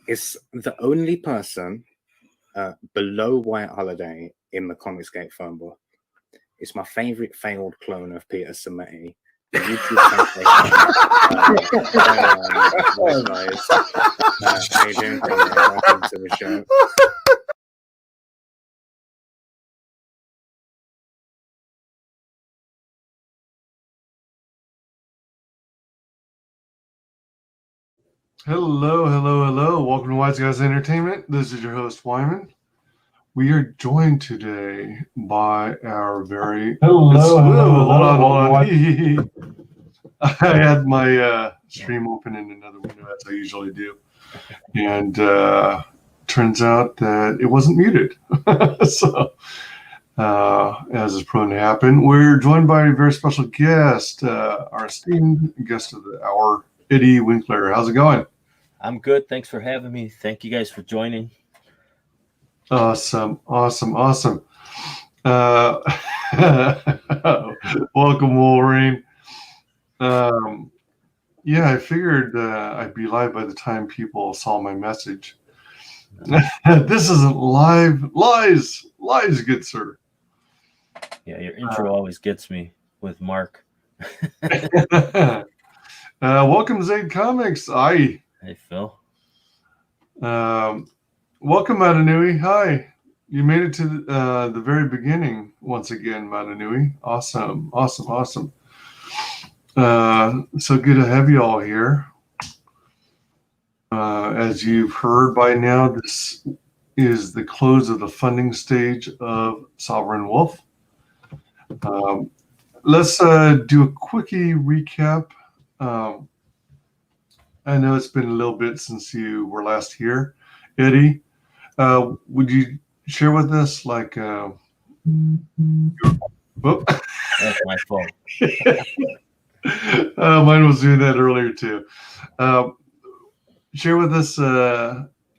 It's the only person below White Holiday in the ComicsGate phone book. It's my favorite failed clone of Peter Sammetti. The YouTube WyzGyz. How you doing, Conrad? Welcome to the show. Hello. Welcome to WyzGyz Entertainment. This is your host, Wyman. We are joined today by our very... Hold on. I had my stream open in another window, as I usually do. And turns out that it wasn't muted. So, as is prone to happen, we're joined by a very special guest, our esteemed guest of the hour, Eddie Winkler. How's it going? I'm good. Thanks for having me. Thank you guys for joining. Awesome. Welcome, Wolverine. Yeah, I figured I'd be live by the time people saw my message. This isn't lies, good sir. Yeah, your intro always gets me with Mark. Welcome, Zaid Comics. Hi. Hey, Phil. Welcome, Matanui. Hi. You made it to the very beginning once again, Matanui. Awesome. So good to have you all here. As you've heard by now, this is the close of the funding stage of Sovereign Wolf. Let's do a quickie recap. I know it's been a little bit since you were last here. Eddie, would you share with us, like... That's my fault. Mine was doing that earlier, too. Share with us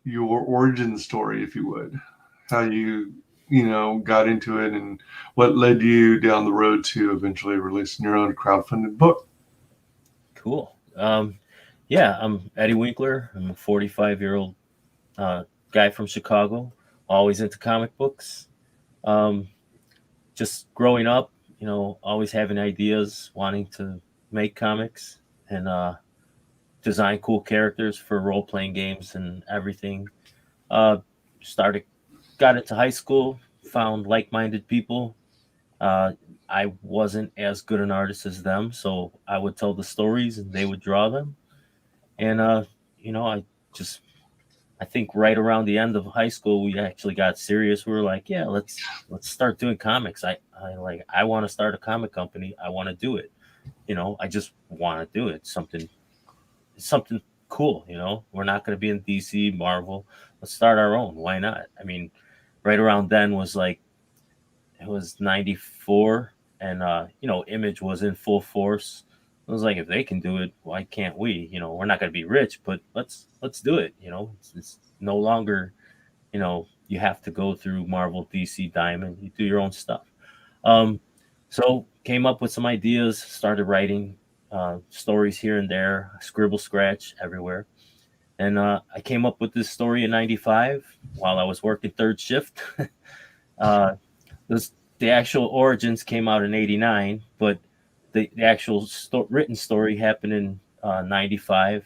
your origin story, if you would. How you got into it and what led you down the road to eventually releasing your own crowdfunded book. Cool. Yeah, I'm Eddie Winkler. I'm a 45-year-old guy from Chicago, always into comic books. Just growing up, always having ideas, wanting to make comics and design cool characters for role-playing games and everything. Got into high school, found like-minded people. I wasn't as good an artist as them, so I would tell the stories and they would draw them. And, I think right around the end of high school, we actually got serious. We were like, yeah, let's start doing comics. I want to start a comic company. I want to do it. I just want to do it. Something cool. We're not going to be in DC, Marvel. Let's start our own. Why not? I mean, right around then was like, it was 94 and, Image was in full force. I was like, if they can do it, why can't we? We're not going to be rich, but let's do it. It's no longer, you have to go through Marvel, DC, Diamond. You do your own stuff. So came up with some ideas, started writing stories here and there, scribble, scratch everywhere. And I came up with this story in 95 while I was working third shift. The actual origins came out in 89, but the actual written story happened in 95.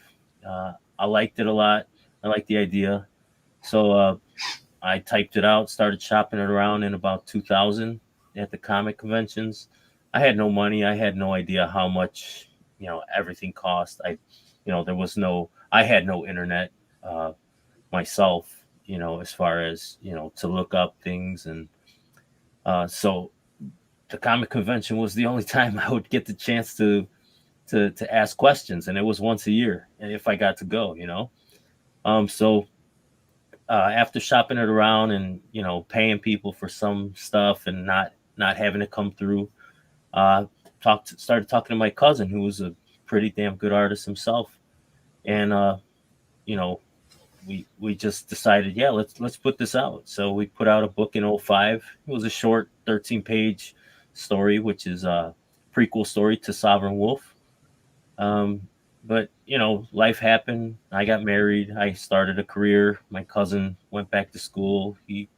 I liked it a lot. I liked the idea. So I typed it out, started shopping it around in about 2000 at the comic conventions. I had no money. I had no idea how much, everything cost. I had no internet myself, as far as, to look up things. And so the comic convention was the only time I would get the chance to ask questions, and it was once a year, and if I got to go, So after shopping it around and paying people for some stuff and not having it come through, started talking to my cousin, who was a pretty damn good artist himself, and we just decided, yeah, let's put this out. So we put out a book in 2005. It was a short 13-page story, which is a prequel story to Sovereign Wolf. but life happened. I got married. I started a career. My cousin went back to school. He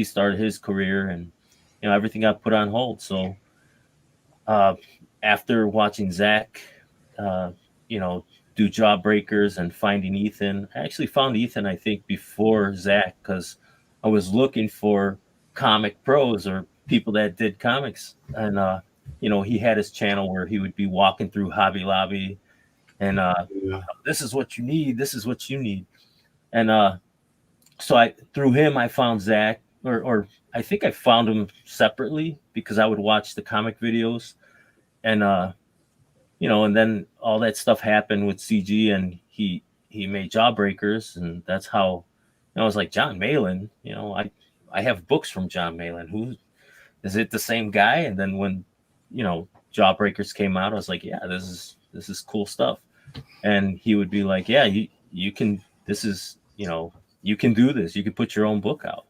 started his career, and everything got put on hold. So uh, after watching Zach, uh, you know, do Jawbreakers and finding Ethan, I actually found Ethan, I think, before Zach, because I was looking for comic pros or people that did comics, and he had his channel where he would be walking through Hobby Lobby, and Yeah. this is what you need, this is what you need, and so I through him I found Zach, or I think I found him separately because I would watch the comic videos, and and then all that stuff happened with CG, and he made Jawbreakers, and that's how I was like, John Malin. I have books from John Malin. Who is it? The same guy? And then when Jawbreakers came out, I was like, yeah, this is cool stuff. And he would be like, yeah, you can. This is you can do this. You can put your own book out.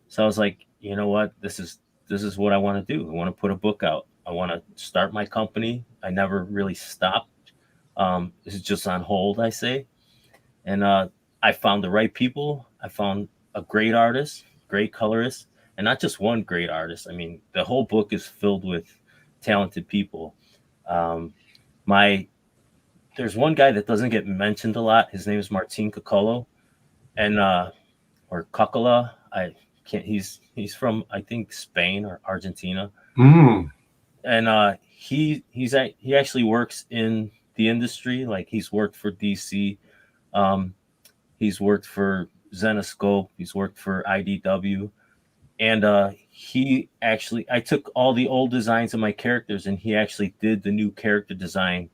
So I was like, you know what? This is what I want to do. I want to put a book out. I want to start my company. I never really stopped. It's just on hold, I say. And I found the right people. I found a great artist, great colorist, and not just one great artist. I mean, the whole book is filled with talented people. Um, my There's one guy that doesn't get mentioned a lot. His name is Martin Cocolo, and or Cocola. I can't. He's from, I think, Spain or Argentina, Mm. and he actually works in the industry. Like, he's worked for DC, he's worked for Zenoscope, he's worked for IDW, and I took all the old designs of my characters, and he actually did the new character design.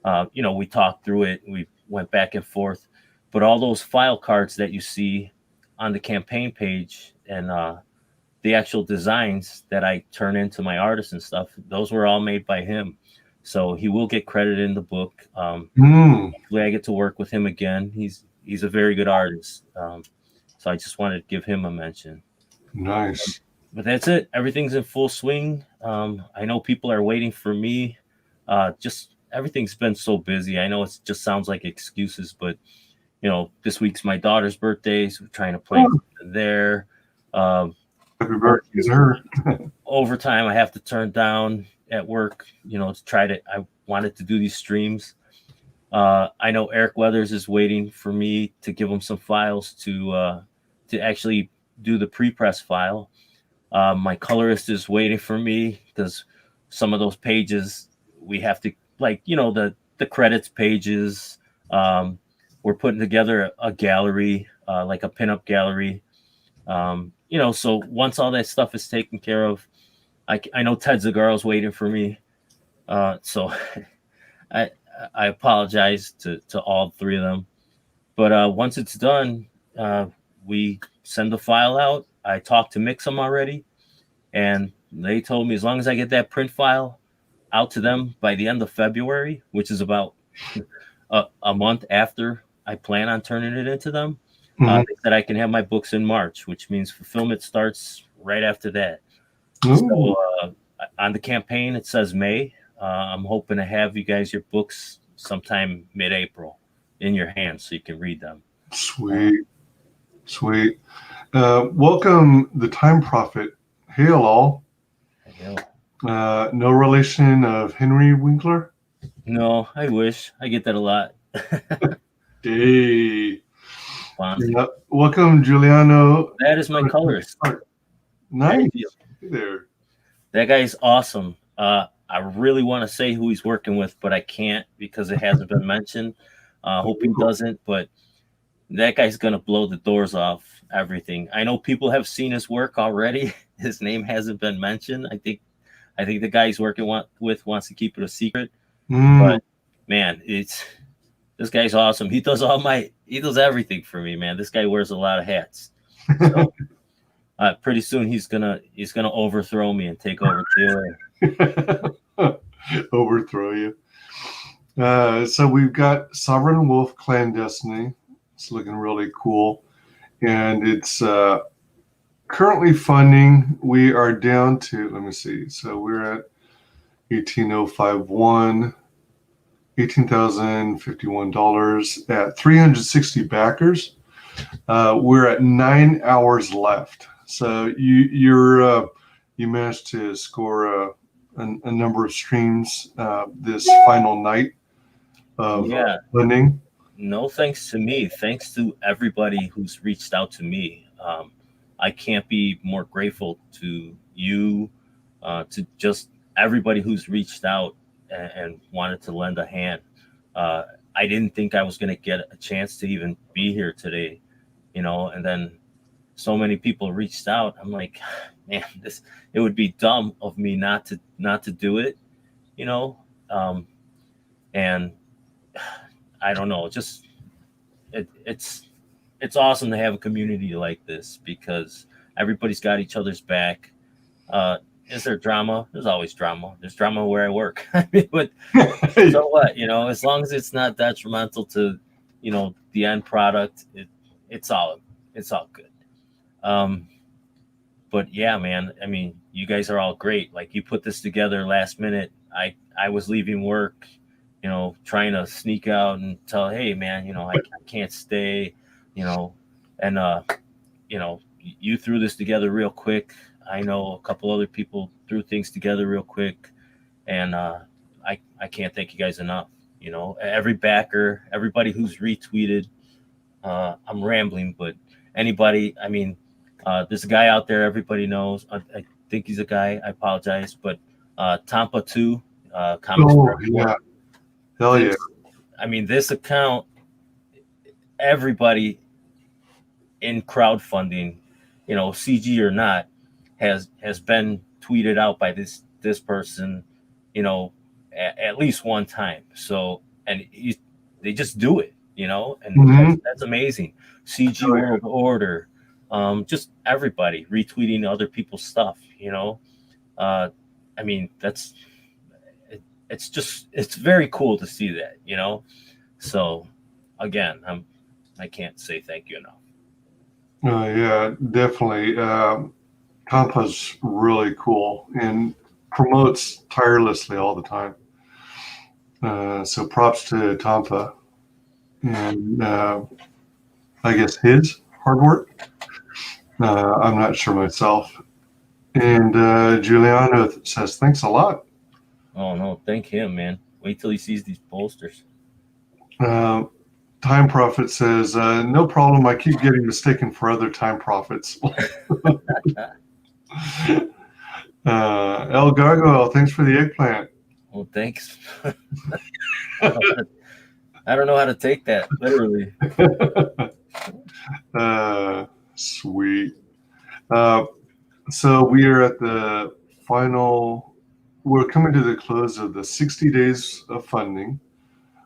We talked through it, we went back and forth, but all those file cards that you see on the campaign page, and the actual designs that I turn into my artists and stuff, those were all made by him. So he will get credit in the book. Hopefully I get to work with him again. He's a very good artist. So I just wanted to give him a mention. Nice. But that's it. Everything's in full swing. I know people are waiting for me. Just everything's been so busy. I know it just sounds like excuses, but this week's my daughter's birthday, so we're trying to plan there. Happy birthday, sir. Overtime I have to turn down at work, I wanted to do these streams. I know Eric Weathers is waiting for me to give him some files to actually do the pre-press file. My colorist is waiting for me because some of those pages we have to, like, the credits pages. We're putting together a gallery, like a pinup gallery. So once all that stuff is taken care of, I know Ted Zagaro's waiting for me. So I apologize to all three of them. But once it's done, we send the file out. I talked to Mixum already, and they told me as long as I get that print file out to them by the end of February, which is about a month after I plan on turning it into them, they said I can have my books in March, which means fulfillment starts right after that. So on the campaign, it says May. I'm hoping to have you guys your books sometime mid-April in your hands so you can read them. Sweet. Welcome, the Time Prophet. Hail all. Hail. No relation of Henry Winkler? No, I wish. I get that a lot. Hey. Yeah. Welcome, Giuliano. That is my colorist. Nice. Hey there. That guy's awesome. I really want to say who he's working with, but I can't because it hasn't been mentioned. Hope he doesn't, but that guy's going to blow the doors off everything. I know people have seen his work already. His name hasn't been mentioned. I think the guy he's working with wants to keep it a secret. But man, this guy's awesome. He does everything for me, man. This guy wears a lot of hats. So, pretty soon he's gonna overthrow me and take over TOA. Overthrow you. So we've got Sovereign Wolf Clan Destiny. It's looking really cool, and it's currently funding. We are down to, let me see. So we're at 18051. $18,051 at 360 backers. We're at 9 hours left. So you managed to score a number of streams this final night of lending. No thanks to me. Thanks to everybody who's reached out to me. I can't be more grateful to you, to just everybody who's reached out and wanted to lend a hand. I didn't think I was going to get a chance to even be here today, and then so many people reached out. I'm like, man, it would be dumb of me not to do it, and I don't know, just it's awesome to have a community like this because everybody's got each other's back. Is there drama? There's always drama. There's drama where I work. I mean, but so what? As long as it's not detrimental to, the end product, it's all good. But yeah, man. I mean, you guys are all great. Like you put this together last minute. I was leaving work, trying to sneak out and tell, hey, man, I can't stay, and you threw this together real quick. I know a couple other people threw things together real quick, and I can't thank you guys enough. Every backer, everybody who's retweeted. I'm rambling, but anybody. I mean, there's a guy out there everybody knows. I think he's a guy. I apologize, but Tampa 2, comics. Oh yeah, hell yeah! I mean, this account, everybody in crowdfunding, CG or not, has been tweeted out by this person, at least one time. So, and they just do it, and that's amazing. CG World Order, just everybody retweeting other people's stuff, I mean, it's very cool to see that, So again, I can't say thank you enough. Yeah, definitely. Tampa's really cool and promotes tirelessly all the time. So props to Tampa and I guess his hard work. I'm not sure myself. And Giuliano says, thanks a lot. Oh, no, thank him, man. Wait till he sees these posters. Time Prophet says, no problem. I keep getting mistaken for other Time Prophets. El Gargoyle, thanks for the eggplant. Well, thanks. I don't know how to take that, literally. Sweet. So we are at the final, we're coming to the close of the 60 days of funding.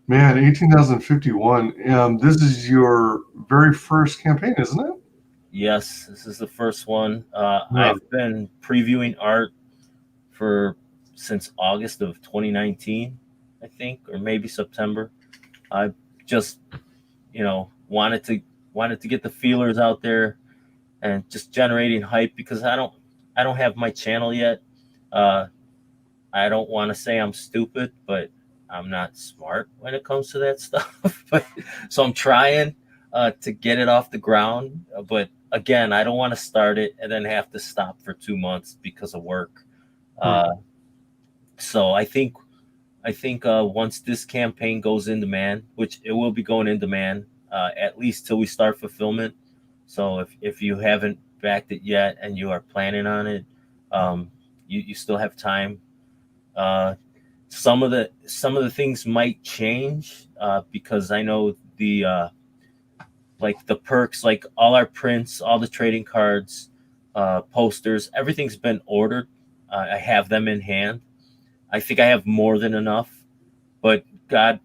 Man, 18,051. This is your very first campaign, isn't it? Yes, this is the first one. I've been previewing art since August of 2019, I think, or maybe September. I just, wanted to get the feelers out there and just generating hype because I don't have my channel yet. I don't want to say I'm stupid, but I'm not smart when it comes to that stuff. So I'm trying to get it off the ground. But again, I don't want to start it and then have to stop for 2 months because of work. So I think once this campaign goes in demand, which it will be going in demand, at least till we start fulfillment. So if you haven't backed it yet and you are planning on it, you still have time. Some of the things might change because I know the perks, like all our prints, all the trading cards, posters, everything's been ordered. I have them in hand. I think I have more than enough, but God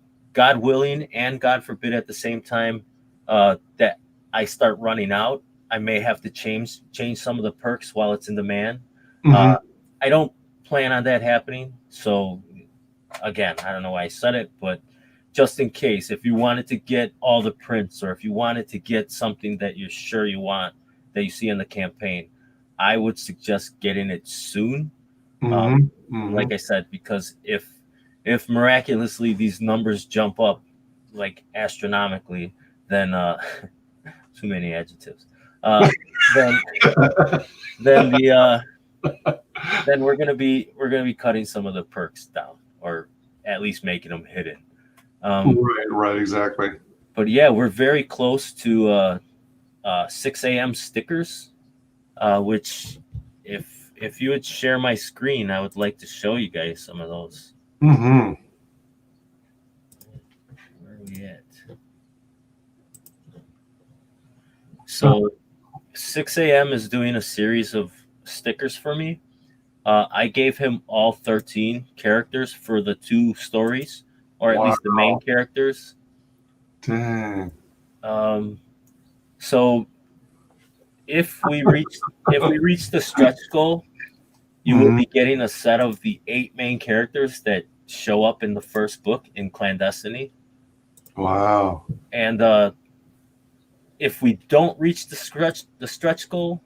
willing, and God forbid at the same time that I start running out, I may have to change some of the perks while it's in demand. I don't plan on that happening. So again, I don't know why I said it, but just in case, if you wanted to get all the prints or if you wanted to get something that you're sure you want that you see in the campaign, I would suggest getting it soon. Like I said, because if if miraculously these numbers jump up like astronomically, then too many adjectives. Then then the then we're gonna be cutting some of the perks down, or at least making them hidden. Right, exactly. But yeah, we're very close to 6 a.m. stickers, which if you would share my screen, I would like to show you guys some of those. Mm-hmm. Where are we at? So 6 a.m. is doing a series of stickers for me. I gave him all 13 characters for the 2 stories, or at least the main characters. Dang. So if we reach the stretch goal, you will be getting a set of the 8 main characters that show up in the first book in Clandestiny. Wow. And if we don't reach the stretch goal,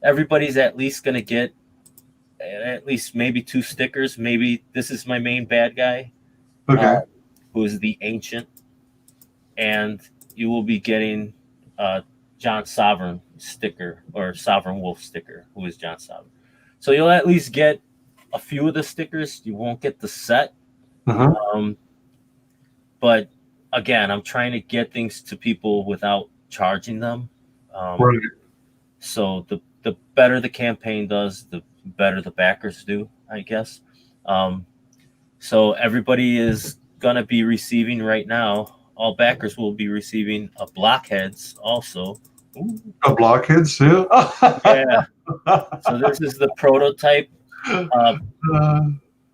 everybody's at least going to get at least maybe 2 stickers. Maybe this is my main bad guy, Okay. who is the Ancient, and you will be getting John Sovereign sticker, or Sovereign Wolf sticker, who is John Sovereign. So you'll at least get a few of the stickers. You won't get the set. Uh-huh. But again, I'm trying to get things to people without charging them. Right. So the better the campaign does, the better the backers do, I guess. So everybody is going to be receiving right now. All backers will be receiving a Blockheads also. Ooh. A Blockheads too? Yeah. So this is the prototype.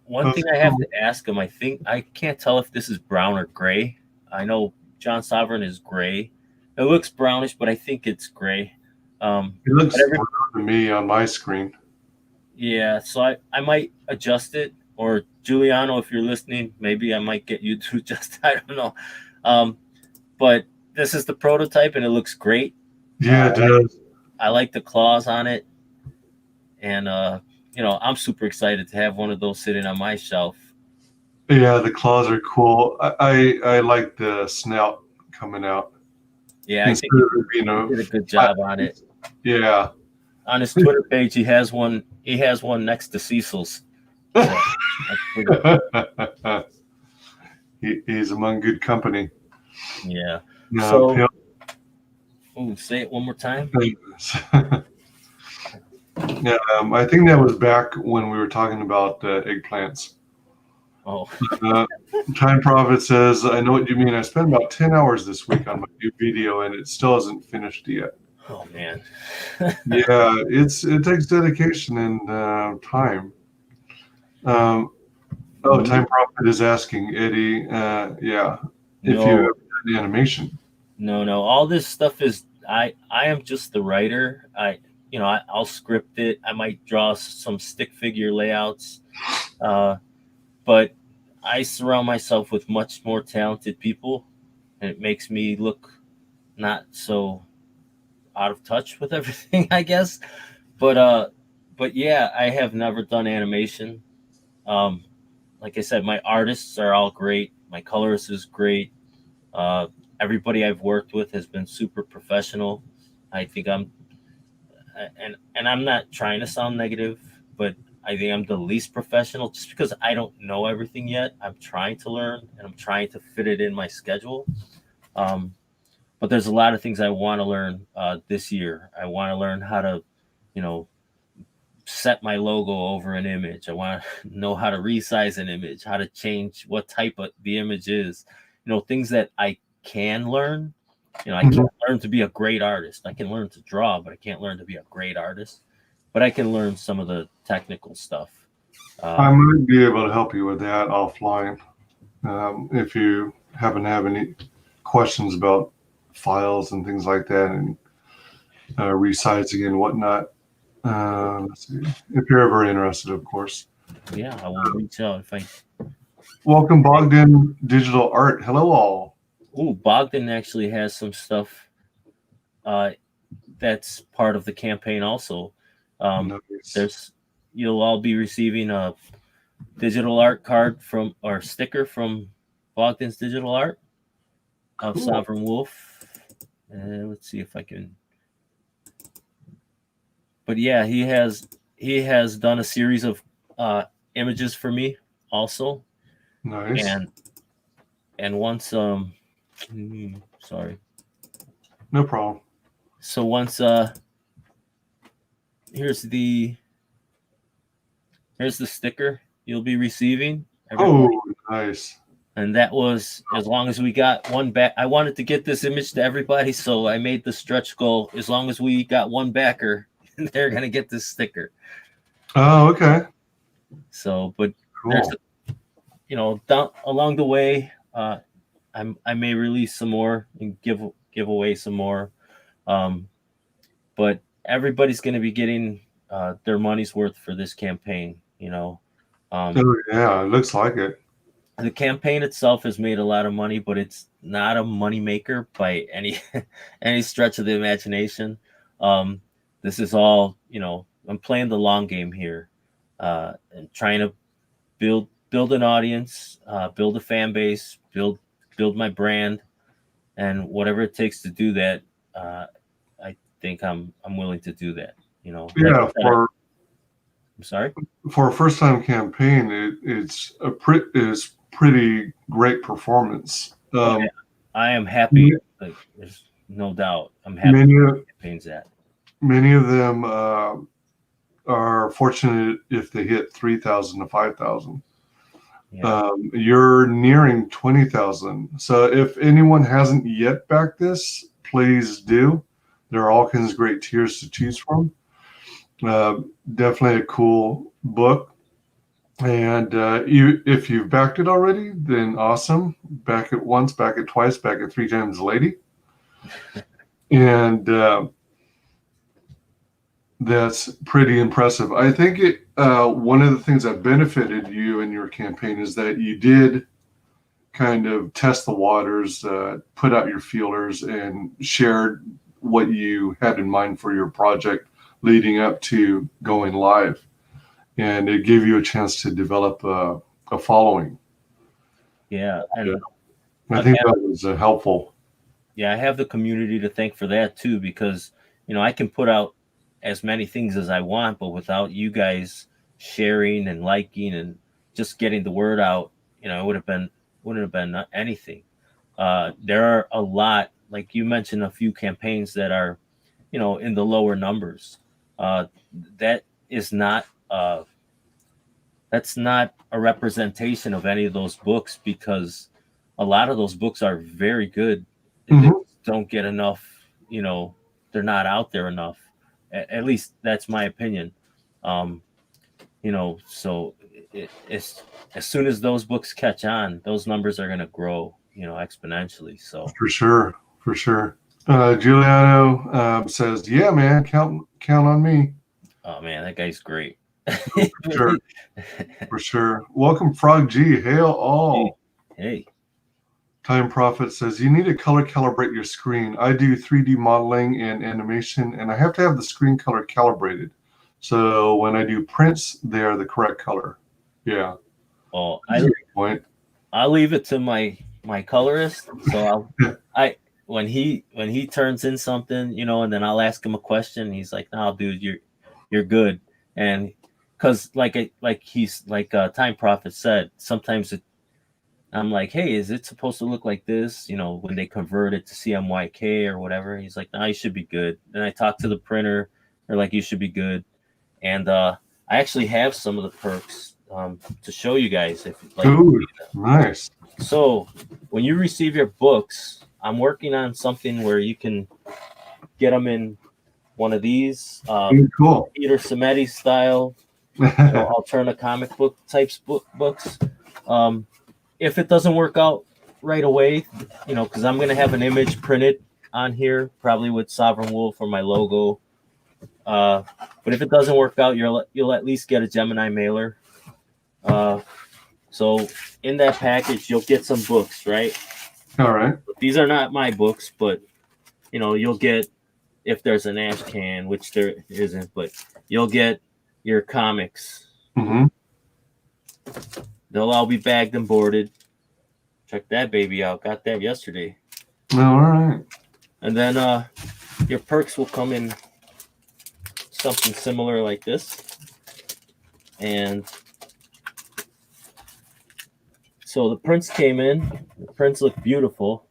One thing I have to ask him, I can't tell if this is brown or gray. I know John Sovereign is gray. It looks brownish, but I think it's gray. It looks brown to me on my screen. Yeah, so I might adjust it, or Giuliano, if you're listening, maybe I might get you to adjust. I don't know. But this is the prototype, and it looks great. Yeah, it does. I like the claws on it, and I'm super excited to have one of those sitting on my shelf. Yeah, the claws are cool. I like the snout coming out. Yeah, I think he did a good job on it. Yeah. On his Twitter page, he has one. He has one next to Cecil's. So He's among good company. Yeah. No, say it one more time. Yeah, I think that was back when we were talking about eggplants. Oh. Time Prophet says, I know what you mean. I spent about 10 hours this week on my new video, and it still hasn't finished yet. Oh, man. Yeah, it takes dedication and time. Time Prophet is asking, Eddie, if you have the animation. No. All this stuff is, I am just the writer. I'll script it. I might draw some stick figure layouts. But I surround myself with much more talented people, and it makes me look not so out of touch with everything, I guess. But yeah, I have never done animation. Like I said, my artists are all great. My colorist is great. Everybody I've worked with has been super professional. I think I'm not trying to sound negative, but I think I'm the least professional just because I don't know everything yet. I'm trying to learn, and I'm trying to fit it in my schedule. But there's a lot of things I want to learn this year. I want to learn how to, set my logo over an image. I want to know how to resize an image, how to change what type of the image is, things that I can learn. I can't learn to be a great artist. I can learn to draw, but I can't learn to be a great artist. But I can learn some of the technical stuff. I might be able to help you with that offline. If you happen to have any questions about files and things like that, and resizing and whatnot. Let's see. If you're ever interested, of course. Yeah, I will reach out if I. Welcome, Bogdan Digital Art. Hello, all. Oh, Bogdan actually has some stuff that's part of the campaign also. Nice. You'll all be receiving digital art card or sticker from Bogdan's Digital Art of Cool. Sovereign Wolf. And let's see if I can. But yeah, he has done a series of images for me also. Nice. And once sorry. No problem. So once here's the sticker you'll be receiving. Oh, nice. And that was as long as we got one back. I wanted to get this image to everybody, so I made the stretch goal. As long as we got one backer, they're gonna get this sticker. Oh, okay. So, but Cool. there's, down along the way, I may release some more and give away some more. But everybody's gonna be getting their money's worth for this campaign. Oh, yeah, it looks like it. The campaign itself has made a lot of money, but it's not a money maker by any stretch of the imagination. This is all, I'm playing the long game here, and trying to build an audience, build a fan base, build my brand, and whatever it takes to do that. I think I'm willing to do that. Yeah, I'm sorry. For a first-time campaign, it's pretty great performance. I am happy. Like, there's no doubt. I'm happy with campaigns at. Many of them are fortunate if they hit 3,000 to 5,000. Yeah. You're nearing 20,000. So if anyone hasn't yet backed this, please do. There are all kinds of great tiers to choose from. Definitely a cool book. And if you've backed it already, then awesome. Back it once, back it twice, back it 3 times, lady. And that's pretty impressive. I think one of the things that benefited you in your campaign is that you did kind of test the waters, put out your feelers, and shared what you had in mind for your project leading up to going live. And it gave you a chance to develop a following. Yeah, and I think that was helpful. Yeah, I have the community to thank for that too, because I can put out as many things as I want, but without you guys sharing and liking and just getting the word out, it wouldn't have been anything. There are a lot, like you mentioned, a few campaigns that are, in the lower numbers. That is not. That's not a representation of any of those books, because a lot of those books are very good. And they don't get enough, they're not out there enough. At least that's my opinion. So it's as soon as those books catch on, those numbers are going to grow, exponentially. So for sure. Giuliano says, "Yeah, man, count on me." Oh man, that guy's great. For sure. Welcome, Frog G. Hail all. Hey. Time Prophet says, "You need to color calibrate your screen. I do 3D modeling and animation, and I have to have the screen color calibrated. So when I do prints, they are the correct color." Yeah. Oh, I'll leave it to my colorist. So when he turns in something, and then I'll ask him a question. He's like, "No, dude, you're good." And because Time Prophet said, sometimes I'm like, "Hey, is it supposed to look like this?" When they convert it to CMYK or whatever. He's like, "No, you should be good." Then I talk to the printer. They're like, "You should be good." And I actually have some of the perks to show you guys. Ooh, nice. So when you receive your books, I'm working on something where you can get them in one of these cool Peter Samedi style alternate comic book types books. If it doesn't work out right away, because I'm going to have an image printed on here, probably with Sovereign Wolf or my logo. But if it doesn't work out, you'll at least get a Gemini mailer. So in that package, you'll get some books, right? All right. These are not my books, but you'll get, if there's an ash can, which there isn't, but you'll get your comics. Mm-hmm. They'll all be bagged and boarded. Check that baby out. Got that yesterday. All right. And then your perks will come in something similar like this. And so the prints came in. The prints look beautiful.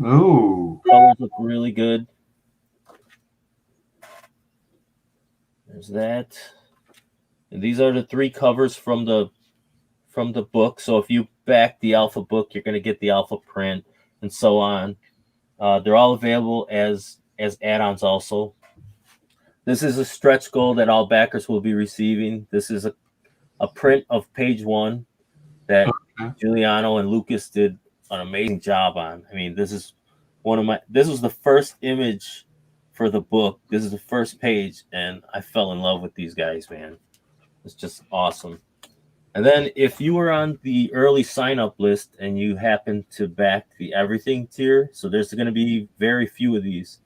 Oh. Colors look really good. There's that. And these are the 3 covers from the book. So if you back the alpha book, you're going to get the alpha print and so on. They're all available as add-ons also. This is a stretch goal that all backers will be receiving. This is a print of page 1 that Giuliano and Lucas did an amazing job on. I mean, this was the first image for the book. This is the first page, and I fell in love with these guys, man. It's just awesome. And then if you were on the early sign-up list and you happen to back the everything tier, so there's going to be very few of these.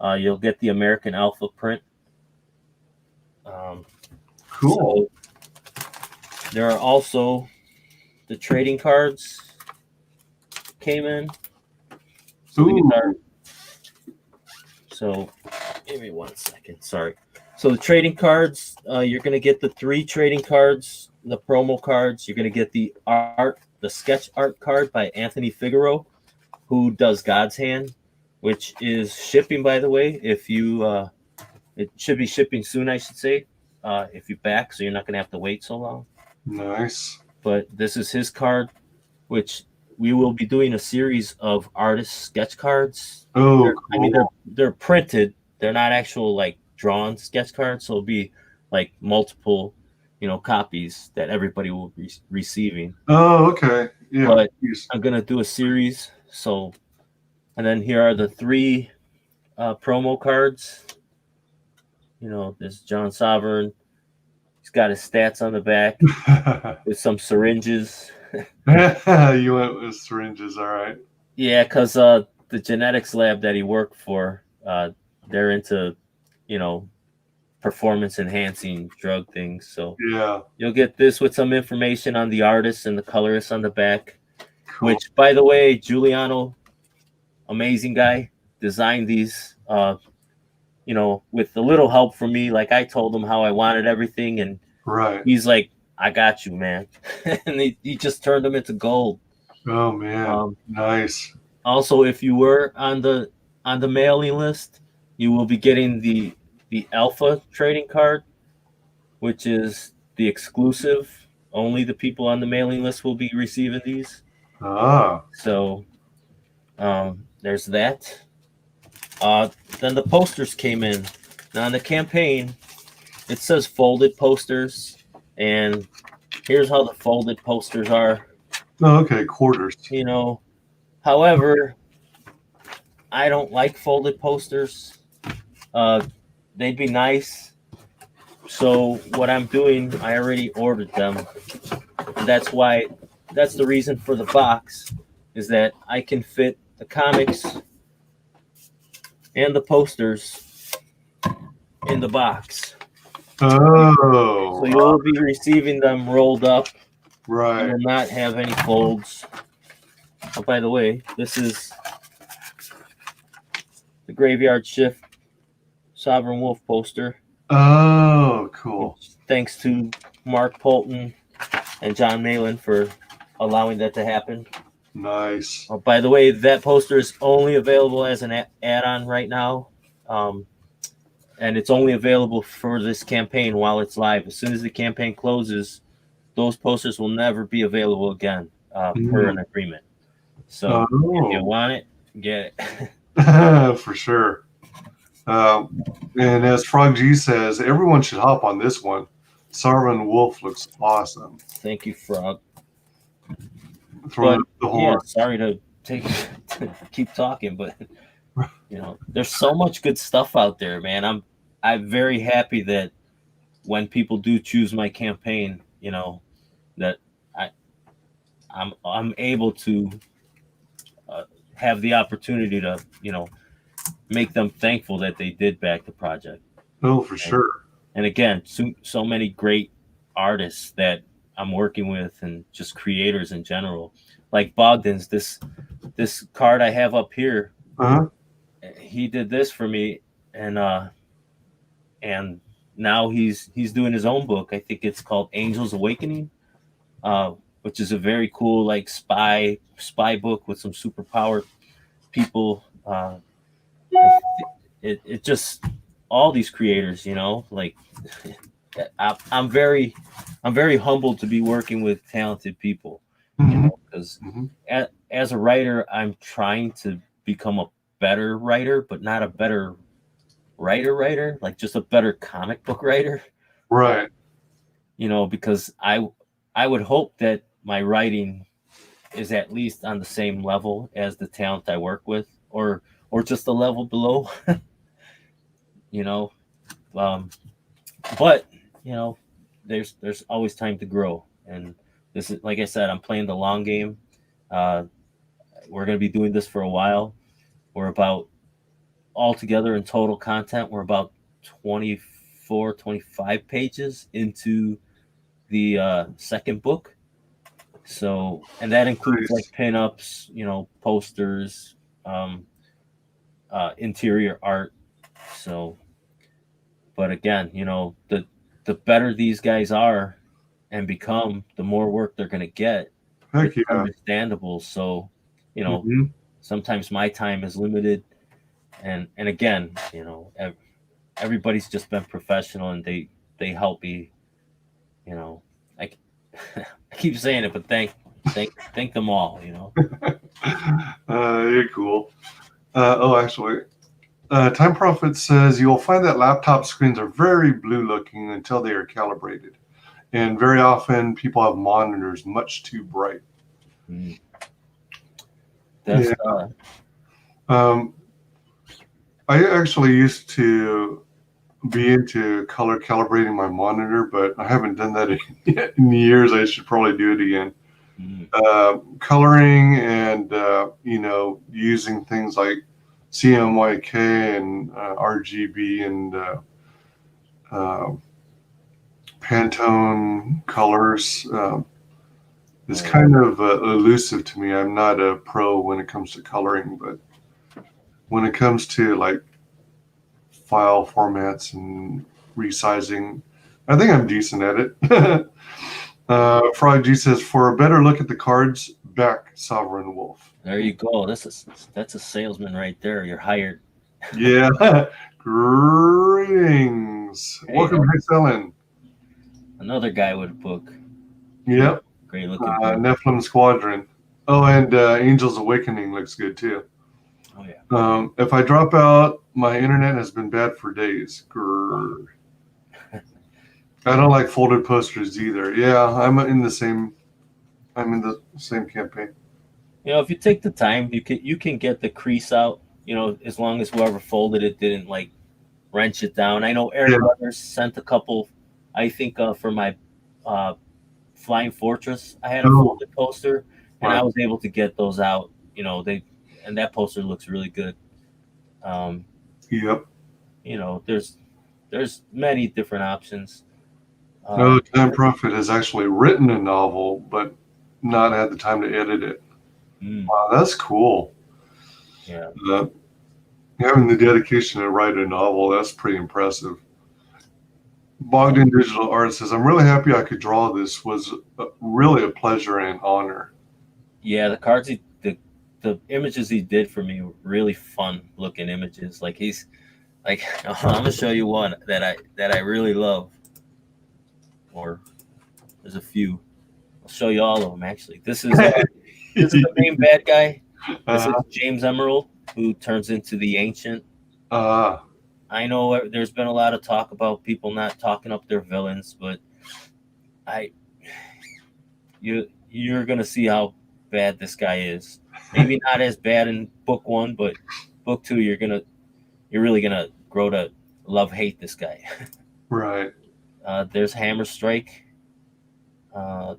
You'll get the American Alpha print. Cool. So there are also the trading cards came in. So give me 1 second. Sorry. So the trading cards, you're going to get the 3 trading cards, the promo cards. You're going to get the sketch art card by Anthony Figueroa, who does God's Hand, which is shipping, by the way. If you, it should be shipping soon, I should say, if you back, so you're not going to have to wait so long. Nice. But this is his card, which we will be doing a series of artist sketch cards. Oh, cool. I mean, they're printed. They're not actual like drawn sketch cards. So it'll be like multiple, copies that everybody will be receiving. Oh, okay. Yeah. But I'm gonna do a series. So, and then here are the 3 promo cards. There's John Sovereign. He's got his stats on the back with some syringes. You went with syringes, all right. Yeah, because the genetics lab that he worked for, they're into, performance enhancing drug things. So yeah, you'll get this with some information on the artists and the colorists on the back. Cool. Which, by the way, Giuliano, amazing guy, designed these. With a little help from me. Like I told him how I wanted everything, and right. He's like, "I got you, man," and he just turned them into gold. Oh man, nice. Also, if you were on the mailing list, you will be getting the Alpha trading card, which is the exclusive. Only the people on the mailing list will be receiving these. So there's that. Then the posters came in. Now in the campaign, it says folded posters, and here's how the folded posters are. Oh, okay, quarters. However, I don't like folded posters. They'd be nice. So what I'm doing, I already ordered them. And that's the reason for the box, is that I can fit the comics and the posters in the box. Oh. So you'll be receiving them rolled up. Right. You will not have any folds. Oh, by the way, this is the Graveyard Shift Sovereign Wolf poster. Oh, cool. Thanks to Mark Polton and John Malin for allowing that to happen. Nice. Oh, by the way, that poster is only available as an add-on right now. And it's only available for this campaign while it's live. As soon as the campaign closes, those posters will never be available again per an agreement. So if you want it, get it. For sure. And as Frog G says, everyone should hop on this one. Sovereign Wolf looks awesome. Thank you, Frog. Throw the horn. Yeah, sorry to keep talking, but there's so much good stuff out there, man. I'm very happy that when people do choose my campaign, that I'm able to have the opportunity to make them thankful that they did back the project. Oh, for sure. And again, so many great artists that I'm working with, and just creators in general. Like Bogdan's, this card I have up here, he did this for me, and now he's doing his own book. I think it's called Angels Awakening, which is a very cool like spy book with some superpowered people. It just, all these creators, you know, like I'm very humbled to be working with talented people, you know, because as a writer, I'm trying to become a better writer, but not a better writer, like just a better comic book writer. Right. You know, because I would hope that my writing is at least on the same level as the talent I work with, or just a level below. You know, but you know, there's always time to grow, and this is, like I said, I'm playing the long game. We're going to be doing this for a while. We're about, altogether in total content, we're about 24, 25 pages into the second book. So, and that includes like pinups, you know, posters, interior art. So, but again, you know, the better these guys are and become, the more work they're going to get. Heck It's yeah. understandable. So, you know, sometimes my time is limited, and again, you know, everybody's just been professional, and they help me. You know, I keep saying it, but thank them all. You know. You're cool. Actually, Time Prophet says you'll find that laptop screens are very blue looking until they are calibrated, and very often people have monitors much too bright. That's I actually used to be into color calibrating my monitor, but I haven't done that in years. I should probably do it again. Coloring and you know, using things like CMYK and RGB and Pantone colors is kind of elusive to me. I'm not a pro when it comes to coloring, but when it comes to like file formats and resizing, I think I'm decent at it. Frog G says, for a better look at the cards, back Sovereign Wolf. There you go. That's a salesman right there. You're hired. Yeah. Greetings. Hey, welcome to Hexellen. Another guy with a book. Yep. Great looking. Nephilim Squadron. Oh, and Angels Awakening looks good too. Oh yeah. If I drop out, my internet has been bad for days. I don't like folded posters either. Yeah, I'm in the same campaign. You know, if you take the time, you can get the crease out. You know, as long as whoever folded it didn't like wrench it down. I know Eric Brothers sent a couple. I think for my Flying Fortress, I had a folded poster, and I was able to get those out. You know, and that poster looks really good. Yep. You know, there's many different options. Time Prophet has actually written a novel, but not had the time to edit it. Wow, that's cool. Yeah. Having the dedication to write a novel, that's pretty impressive. Bogdan Digital Art says, I'm really happy I could draw this. Was really a pleasure and honor. Yeah, the cards, the images he did for me were really fun looking images. Like he's like, I'm gonna show you one that I really love. Or there's a few. I'll show you all of them actually. This is the main bad guy. This is James Emerald, who turns into the Ancient. I know there's been a lot of talk about people not talking up their villains, but you're gonna see how bad this guy is. Maybe not as bad in book 1, but book 2, you're really gonna grow to hate this guy. Right. There's Hammer Strike. I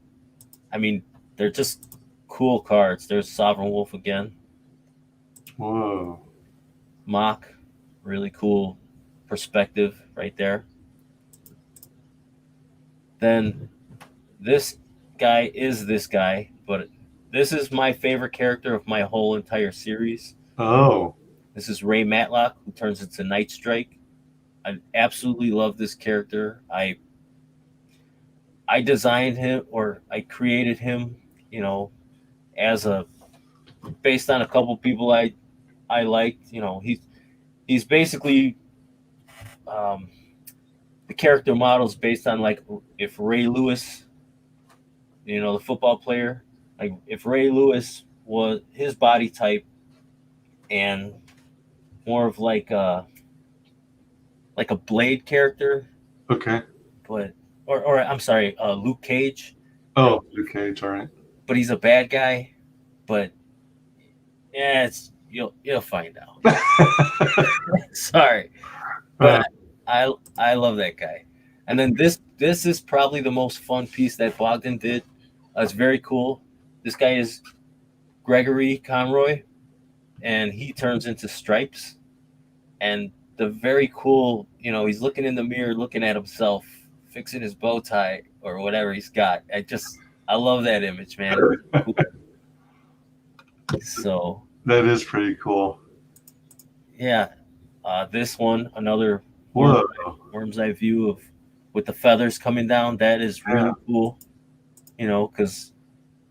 mean, they're just cool cards. There's Sovereign Wolf again. Whoa. Mock, really cool perspective right there. Then this guy is this guy, but this is my favorite character of my whole entire series. Oh, This is Ray Matlock, who turns into Night Strike. I absolutely love this character. I designed him, or I created him, you know, as a based on a couple people I liked. You know, he's basically the character models based on like if Ray Lewis, you know, the football player, like if Ray Lewis was his body type and more of like a Blade character, okay. but or I'm sorry, Luke Cage. Oh, Luke Cage, all right. But he's a bad guy. But yeah, it's you'll find out. Sorry, but I love that guy. And then this is probably the most fun piece that Bogdan did. It's very cool. This guy is Gregory Conroy, and he turns into Stripes. And the very cool, you know, he's looking in the mirror, looking at himself, fixing his bow tie or whatever he's got. I love that image, man. So that is pretty cool. Yeah, this one, another Whoa. worm's eye view of with the feathers coming down. That is really cool, you know, because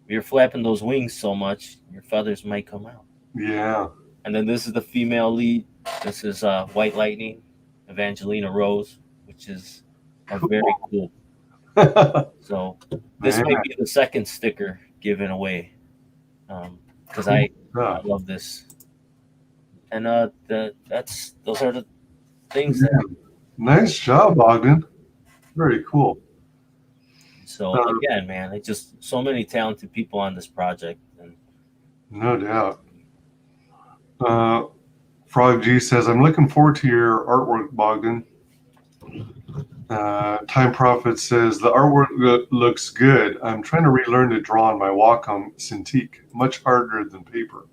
you're flapping those wings so much, your feathers might come out. Yeah. And then this is the female lead. This is White Lightning, Evangelina Rose, which is very cool. So this might be the second sticker given away, because I love this. And those are the things. Nice job, Bogdan. Very cool. So again, man, it's just so many talented people on this project. And no doubt. Frog G says, I'm looking forward to your artwork, Bogdan. Time Prophet says, the artwork looks good. I'm trying to relearn to draw on my Wacom Cintiq. Much harder than paper.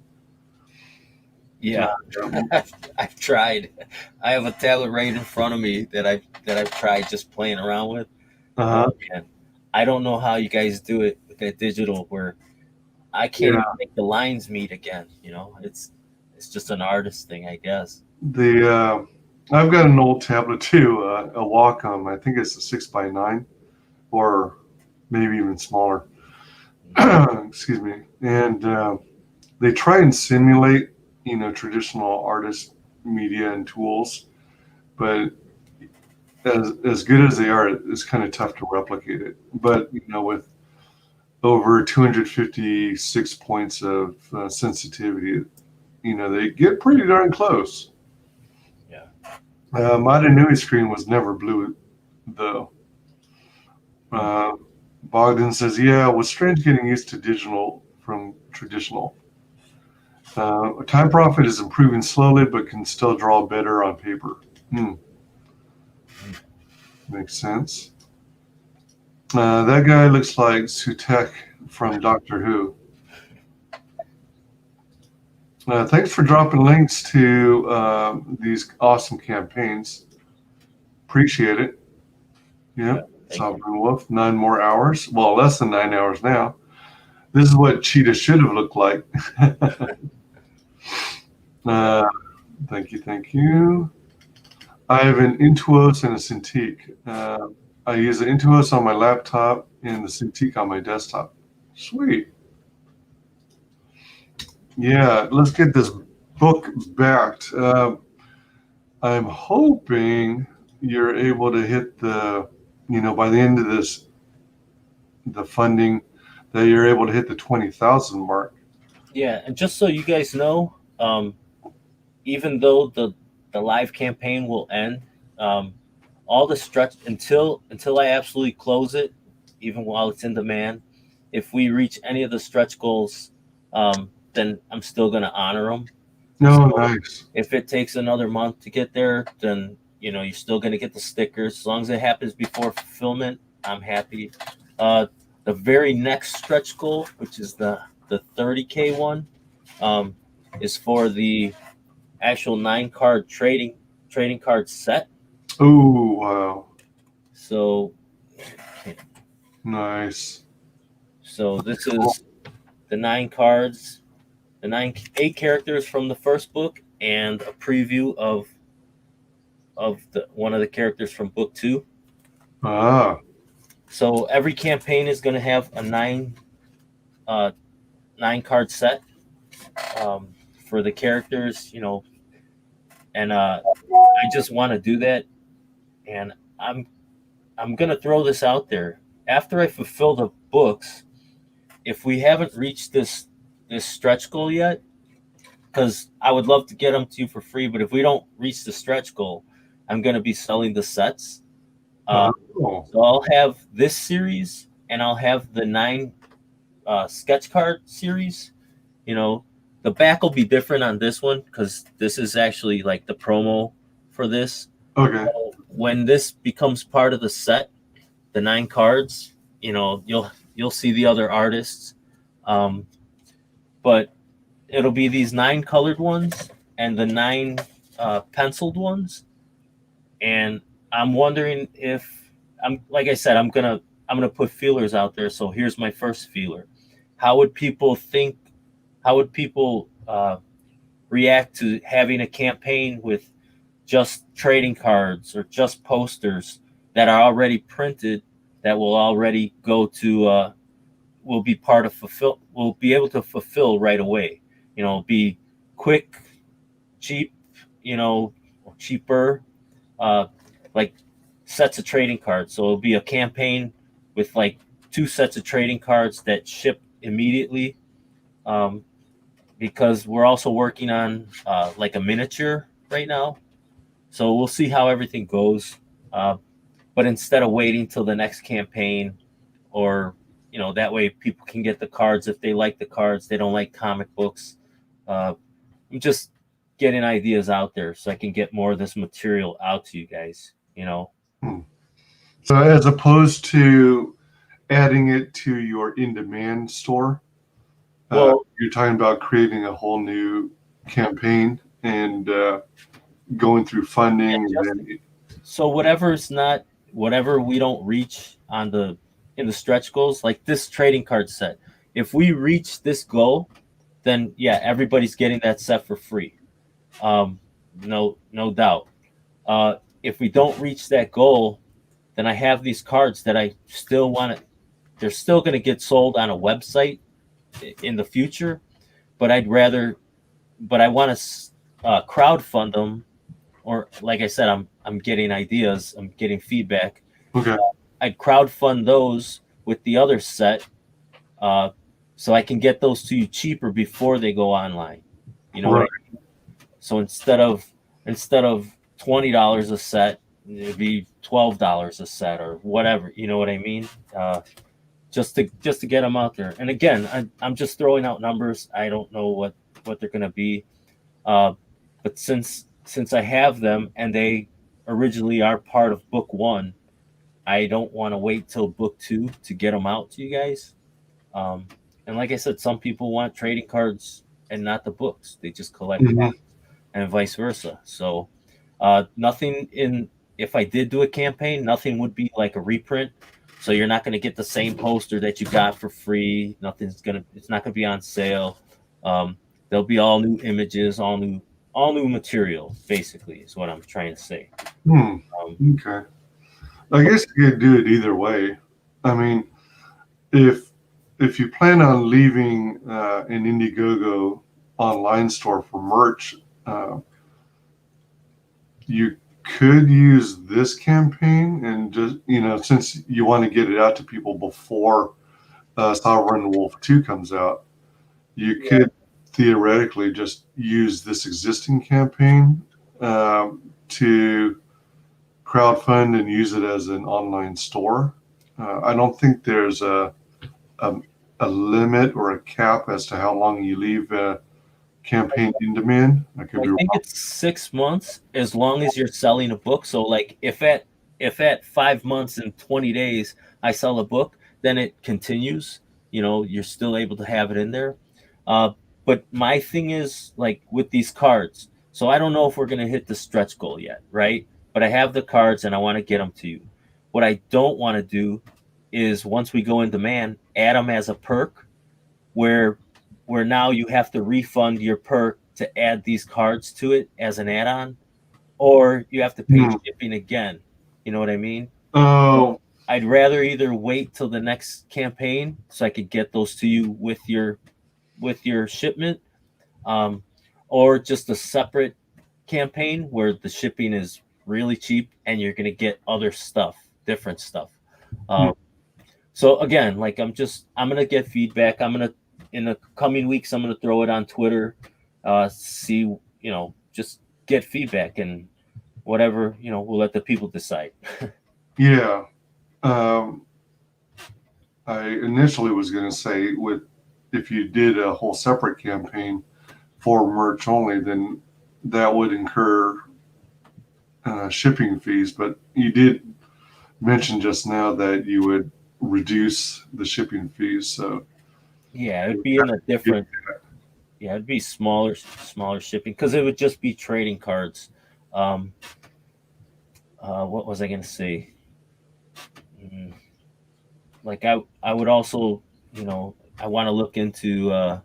Yeah, I've tried. I have a tablet right in front of me that I've tried just playing around with. And I don't know how you guys do it with that digital, where I can't even make the lines meet again. You know, it's just an artist thing, I guess. I've got an old tablet too, a Wacom. I think it's a 6x9, or maybe even smaller. Excuse me. And they try and simulate, you know, traditional artist media and tools, but as good as they are, it's kind of tough to replicate it. But you know, with over 256 points of sensitivity, you know, they get pretty darn close. Yeah. My Nui screen was never blue, though. Bogdan says, yeah, it was strange getting used to digital from traditional. Time Prophet is improving slowly, but can still draw better on paper. Makes sense. That guy looks like Sutek from Doctor Who. Thanks for dropping links to these awesome campaigns. Appreciate it. Yeah, Sovereign Wolf, 9 more hours. Well, less than 9 hours now. This is what Cheetah should have looked like. Thank you. I have an Intuos and a Cintiq. I use the Intuos on my laptop and the Cintiq on my desktop. Sweet. Yeah, let's get this book backed. I'm hoping you're able to hit the, you know, by the end of this, the funding, that you're able to hit the 20,000 mark. Yeah, and just so you guys know, even though the live campaign will end, all the stretch until I absolutely close it, even while it's in demand, if we reach any of the stretch goals, then I'm still going to honor them. No, nice. If it takes another month to get there, then you know you're still going to get the stickers. As long as it happens before fulfillment, I'm happy. The very next stretch goal, which is the 30K one, is for the actual 9-card trading card set. Oh, wow. So nice. So this is the 9 cards, the 8 characters from the first book, and a preview of the one of the characters from book 2. Ah, So every campaign is going to have a 9 card set for the characters, and I just want to do that. And I'm going to throw this out there. After I fulfill the books, if we haven't reached this stretch goal yet, because I would love to get them to you for free, but if we don't reach the stretch goal, I'm going to be selling the sets. So I'll have this series, and I'll have the 9 sketch card series. The back will be different on this one because this is actually like the promo for this. okay. So when this becomes part of the set, the 9 cards, you'll see the other artists, but it'll be these 9 colored ones and the 9 penciled ones. And I'm wondering if like I said, I'm gonna put feelers out there. So here's my first feeler: how would people react to having a campaign with just trading cards or just posters that are already printed, that will already go to will be part of will be able to fulfill right away, be quick, cheap, cheaper, like sets of trading cards. So it'll be a campaign with like 2 sets of trading cards that ship immediately, because we're also working on like a miniature right now. So we'll see how everything goes. But instead of waiting till the next campaign, or that way people can get the cards if they like the cards, they don't like comic books. I'm just getting ideas out there so I can get more of this material out to you guys. So as opposed to adding it to your in-demand store, Well, you're talking about creating a whole new campaign and going through funding. So whatever we don't reach in the stretch goals, like this trading card set, if we reach this goal, then yeah, everybody's getting that set for free. No doubt. If we don't reach that goal, then I have these cards that I still want to. They're still going to get sold on a website in the future, but I want to crowdfund them, or like I said, I'm getting ideas, I'm getting feedback. Okay. I'd crowdfund those with the other set, so I can get those to you cheaper before they go online. Right. What I mean? So instead of $20 a set, it'd be $12 a set or whatever. You know what I mean? Just to get them out there. And again, I'm just throwing out numbers. I don't know what they're going to be, but since I have them and they originally are part of book 1, I don't want to wait till book 2 to get them out to you guys. And like I said, some people want trading cards and not the books. They just collect cards, and vice versa. So if I did do a campaign, nothing would be like a reprint. So you're not going to get the same poster that you got for free. It's not going to be on sale. There'll be all new images, all new material, basically, is what I'm trying to say. Okay. I guess you could do it either way. I mean, if you plan on leaving an Indiegogo online store for merch, you could use this campaign and just, since you want to get it out to people before Sovereign Wolf 2 comes out, you could theoretically just use this existing campaign to crowdfund and use it as an online store. I don't think there's a limit or a cap as to how long you leave a campaign in demand. I think it's 6 months as long as you're selling a book. So like if at 5 months and 20 days I sell a book, then it continues. You're still able to have it in there. But my thing is, like, with these cards, so I don't know if we're going to hit the stretch goal yet, right? But I have the cards and I want to get them to you. What I don't want to do is once we go in demand, add them as a perk, where now you have to refund your perk to add these cards to it as an add-on, or you have to pay shipping again. You know what I mean? Oh, I'd rather either wait till the next campaign so I could get those to you with your shipment, or just a separate campaign where the shipping is really cheap and you're going to get other stuff, different stuff. So again, like I'm going to get feedback. In the coming weeks, I'm going to throw it on Twitter, see, just get feedback, and whatever, we'll let the people decide. yeah. I initially was going to say if you did a whole separate campaign for merch only, then that would incur shipping fees. But you did mention just now that you would reduce the shipping fees. So yeah, it'd be in a different. Yeah, it'd be smaller shipping because it would just be trading cards. What was I going to say? Like I would also, I want to look into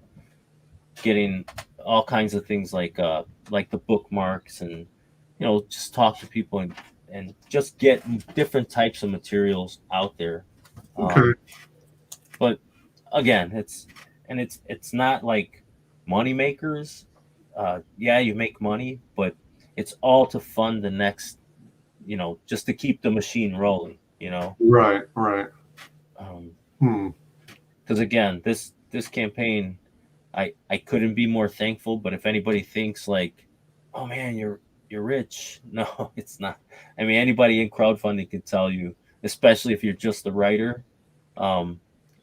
getting all kinds of things like the bookmarks, and just talk to people and just get different types of materials out there. okay. But again, it's not like money makers. Yeah, you make money, but it's all to fund the next, just to keep the machine rolling. Right. Because again, this campaign, I couldn't be more thankful. But if anybody thinks like, oh man, you're rich, no, it's not. I mean, anybody in crowdfunding can tell you, especially if you're just a writer,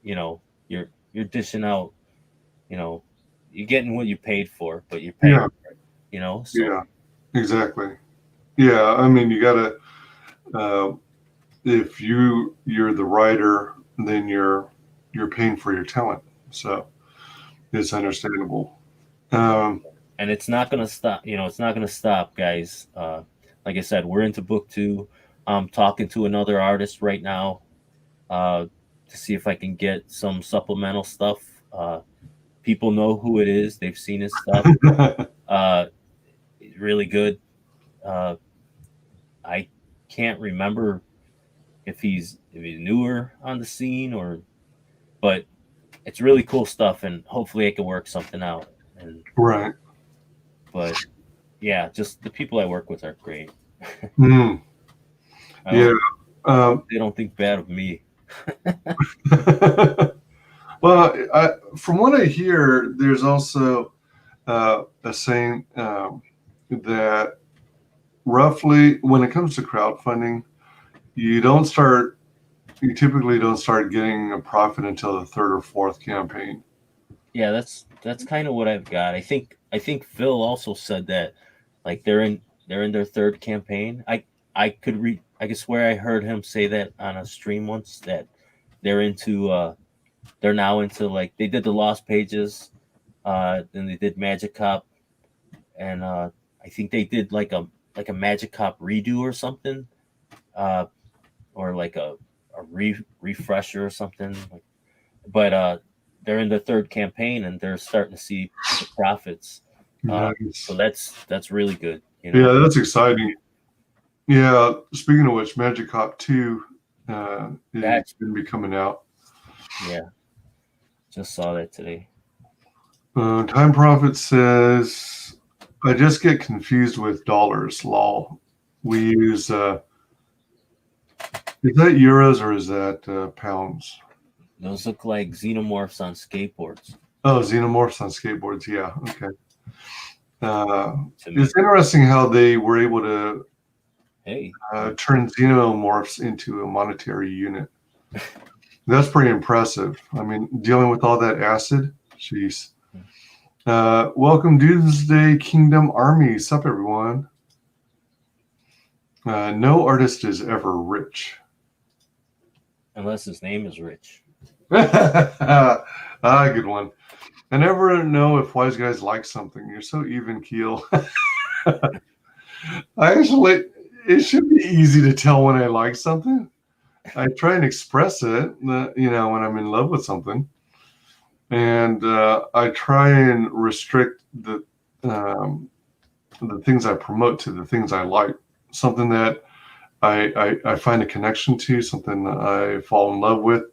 you're dishing out, you're getting what you paid for, but you're paying for it, So Yeah, exactly. Yeah, I mean, you gotta if you're the writer, then you're paying for your talent, so it's understandable. and it's not gonna stop. It's not gonna stop, guys. Like I said, we're into book 2. I'm talking to another artist right now to see if I can get some supplemental stuff. People know who it is; they've seen his stuff. Really good. I can't remember if he's newer on the scene but it's really cool stuff, and hopefully I can work something out. Right. But yeah, just the people I work with are great. Yeah. They don't think bad of me. Well, from what I hear, there's also a saying that roughly when it comes to crowdfunding, you typically don't start getting a profit until the third or fourth campaign. Yeah, that's kind of what I've got. I think Phil also said that, like they're in their third campaign. I could swear I heard him say that on a stream once, that they're now into, like, they did the Lost Pages, then they did Magic Cop, and I think they did like a Magic Cop redo or something, or like a refresher or something. But they're in the third campaign and they're starting to see the profits. Nice. So that's really good. Yeah, that's exciting. Yeah, speaking of which, Magic Cop 2 is going to be coming out. Yeah, just saw that today. Time Prophet says, I just get confused with dollars, lol. We use, is that euros or is that pounds? Those look like xenomorphs on skateboards. Oh, xenomorphs on skateboards, yeah, okay. It's interesting how they were able to turn xenomorphs into a monetary unit. That's pretty impressive. I mean, dealing with all that acid, jeez. Welcome, Doomsday Kingdom Army. Sup, everyone. No artist is ever rich. Unless his name is Rich. Good one. I never know if WyzGyz like something. You're so even keel. It should be easy to tell when I like something. I try and express it, you know, when I'm in love with something, and I try and restrict the things I promote to the things I like. Something that I find a connection to, something that I fall in love with,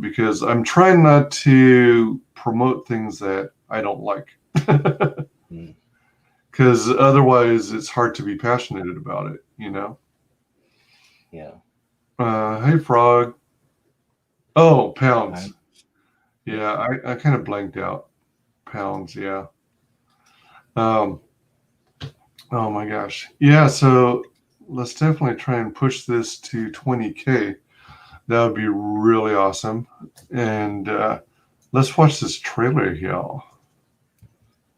because I'm trying not to promote things that I don't like. Because otherwise it's hard to be passionate about it, you know? Yeah. Hey, Frog. Oh, pounds. Yeah, I kind of blanked out. Pounds, yeah. Oh my gosh. Yeah, so let's definitely try and push this to 20K. That would be really awesome. And let's watch this trailer here.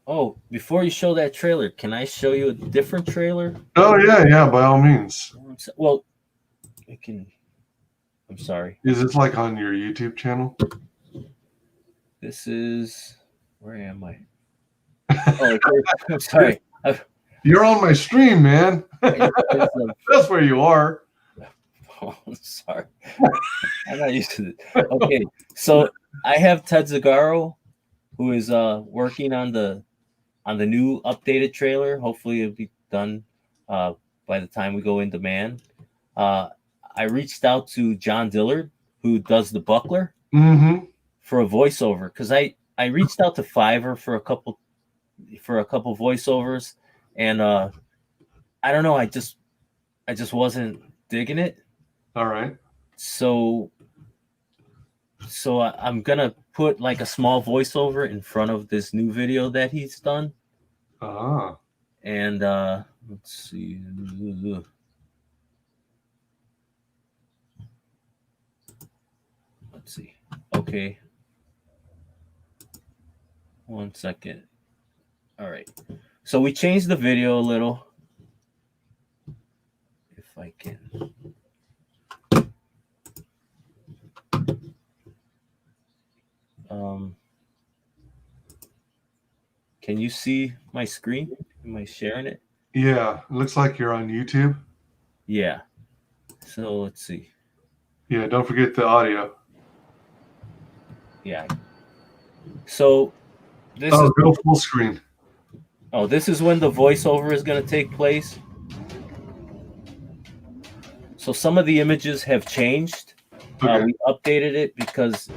Oh, before you show that trailer, can I show you a different trailer? Oh, yeah, by all means. Well, I can. I'm sorry. Is this like on your YouTube channel? This is. Where am I? Oh, I'm sorry. You're on my stream, man. That's where you are. Oh, sorry. I'm not used to it. Okay, so I have Ted Zagaro, who is working on the new updated trailer. Hopefully, it'll be done by the time we go into Man. I reached out to John Dillard, who does the Buckler, for a voiceover, because I reached out to Fiverr for a couple voiceovers, and I don't know, I just wasn't digging it. All right. So I'm gonna put like a small voiceover in front of this new video that he's done. And let's see. Let's see. Okay. 1 second. All right. So we changed the video a little. If I can. Can you see my screen? Am I sharing it? Yeah, it looks like you're on YouTube. Yeah. So let's see. Yeah, don't forget the audio. Yeah. So this is go is full screen. Oh, this is when the voiceover is going to take place. So some of the images have changed. Okay. We updated it because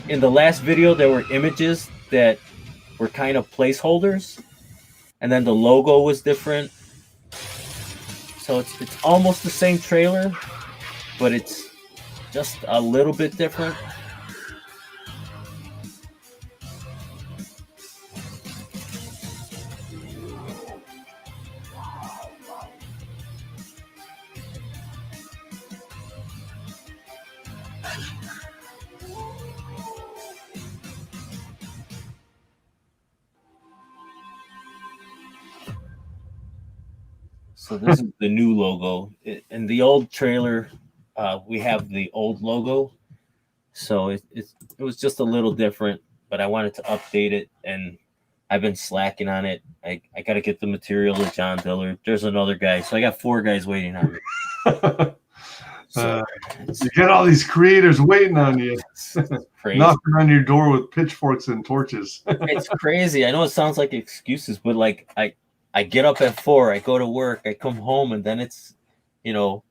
in the last video there were images that were kind of placeholders, and then the logo was different. So it's almost the same trailer, but it's just a little bit different. So this is the new logo. In the old trailer, we have the old logo. So it was just a little different, but I wanted to update it, and I've been slacking on it. I got to get the material to John Dillard. There's another guy. So I got 4 guys waiting on me. You get all these creators waiting on you. Knocking on your door with pitchforks and torches. It's crazy. I know it sounds like excuses, but like I get up at 4, I go to work, I come home, and then it's, you know,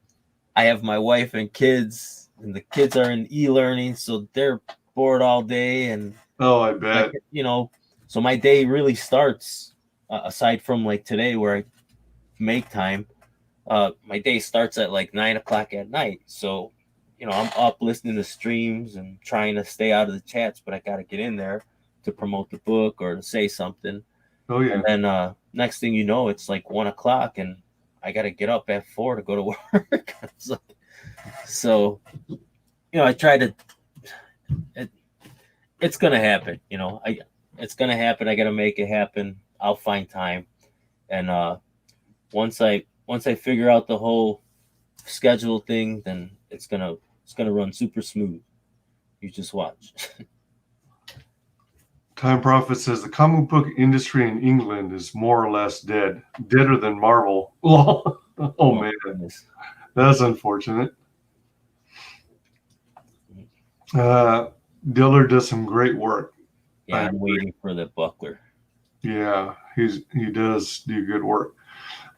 I have my wife and kids, and the kids are in e-learning, so they're bored all day. And I bet. You know, so my day really starts, aside from like today where I make time, my day starts at like 9 o'clock at night. So, you know, I'm up listening to streams and trying to stay out of the chats, but I got to get in there to promote the book or to say something. Oh, yeah. And then next thing you know, it's like 1 o'clock and I got to get up at 4 to go to work. So, you know, I try to, it's going to happen. You know, it's going to happen. I got to make it happen. I'll find time. And once I figure out the whole schedule thing, then it's going to run super smooth. You just watch. Time Prophet says the comic book industry in England is more or less dead. Deader than Marvel. Oh, man. Goodness. That's unfortunate. Diller does some great work. Yeah, I I'm agree. waiting for the buckler. Yeah, he does do good work.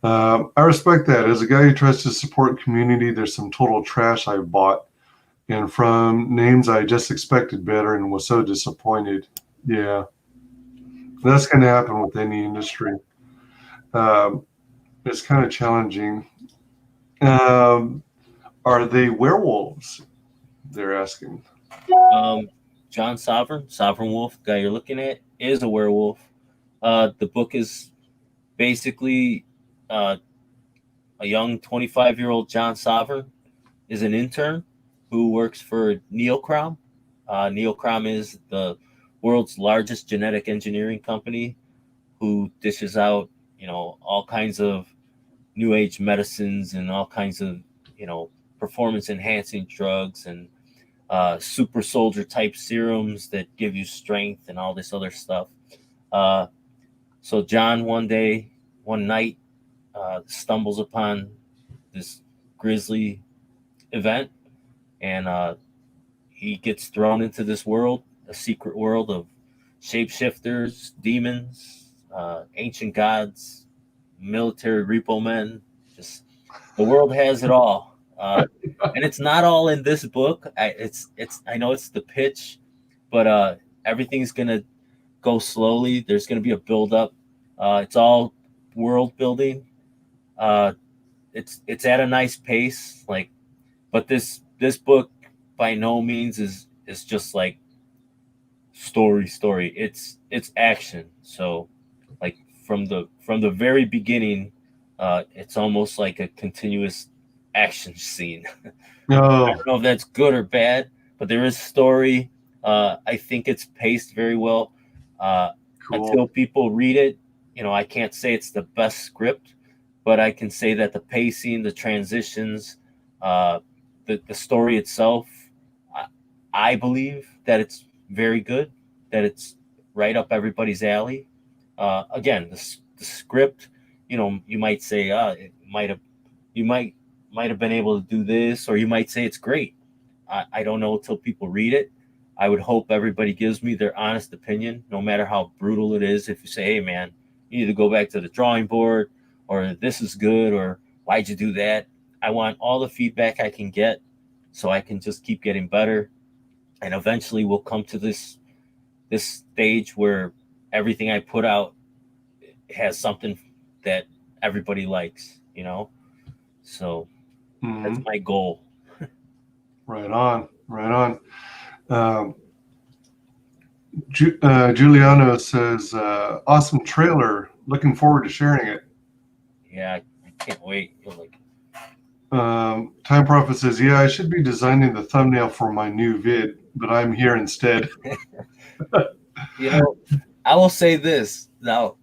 I respect that. As a guy who tries to support community, there's some total trash I've bought, and from names I just expected better and was so disappointed. Yeah, that's going to happen with any industry. Um, it's kind of challenging. Um, are they werewolves? They're asking. John Sovereign Wolf, the guy you're looking at, is a werewolf. The book is basically uh, a young 25-year-old John Sovereign is an intern who works for Neocrom. Neocrom is the world's largest genetic engineering company who dishes out, all kinds of new age medicines and all kinds of, performance enhancing drugs and super soldier type serums that give you strength and all this other stuff. Uh, so John one night, stumbles upon this grisly event, and he gets thrown into this world, a secret world of shapeshifters, demons, ancient gods, military repo men. Just the world has it all, and it's not all in this book. I know it's the pitch, but everything's gonna go slowly. There's gonna be a build up. It's all world building. Uh, it's at a nice pace, like, but this book by no means is just like story. It's action. So like from the very beginning, it's almost like a continuous action scene. I Oh, don't know if that's good or bad, but there is story. I think it's paced very well. Uh, cool. until people read it, I can't say it's the best script, but I can say that the pacing, the transitions, uh, the story itself, I, I believe that it's very good, that it's right up everybody's alley. Again, the script, you might say, you might have been able to do this, or you might say it's great. I don't know until people read it. I would hope everybody gives me their honest opinion, no matter how brutal it is. If you say, hey, man, you need to go back to the drawing board, or this is good, or why'd you do that? I want all the feedback I can get so I can just keep getting better. And eventually we'll come to this stage where everything I put out has something that everybody likes, So that's Mhm. my goal. Right on, right on. Um, Giuliano says, awesome trailer. Looking forward to sharing it. Yeah, I can't wait. Time Prophet says, yeah, I should be designing the thumbnail for my new vid, but I'm here instead. I will say this now.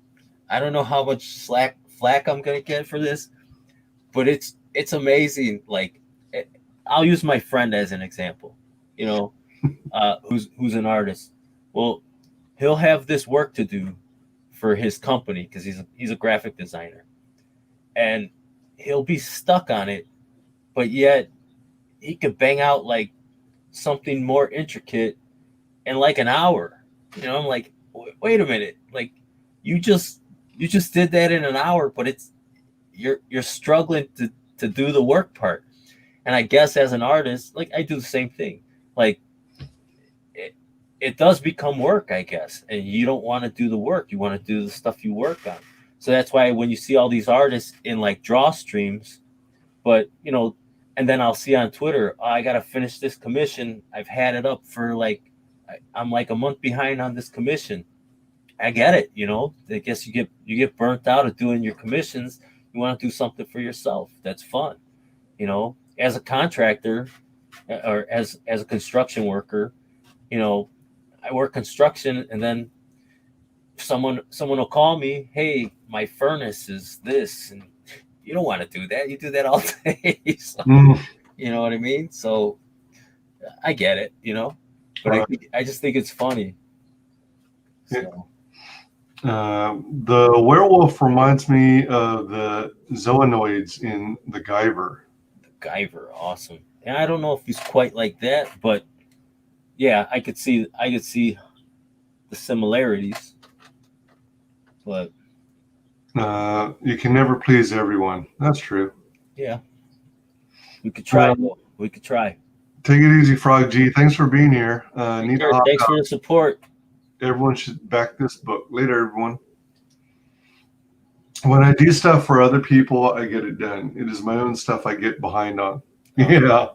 I don't know how much flack I'm gonna get for this, but it's amazing. Like, I'll use my friend as an example. Who's an artist. Well, he'll have this work to do for his company because he's a graphic designer, and he'll be stuck on it, but yet he could bang out like something more intricate in like an hour. I'm like, wait a minute, like you just you just did that in an hour, but you're struggling to do the work part. And I guess as an artist, like I do the same thing. Like it does become work, I guess, and you don't want to do the work. You want to do the stuff you work on. So that's why when you see all these artists in like draw streams, but and then I'll see on Twitter, oh, I got to finish this commission. I've had it up for like, I'm like a month behind on this commission. I get it. I guess you get burnt out of doing your commissions. You want to do something for yourself. That's fun. As a contractor or as a construction worker, I work construction, and then someone will call me, hey, my furnace is this, and you don't want to do that. You do that all day. So, Mm, you know what I mean? So I get it, but right. I just think it's funny. Yeah. So The werewolf reminds me of the zoonoids in the Guyver. Guyver, awesome. And I don't know if he's quite like that, but yeah, I could see the similarities, but You can never please everyone. That's true. yeah, we could try. Well, We could try. take it easy, Frog G. Thanks for being here. Need to Sure, hop thanks out. for the support. Everyone should back this book. Later, everyone. When I do stuff for other people, I get it done. It is my own stuff I get behind on. Yeah.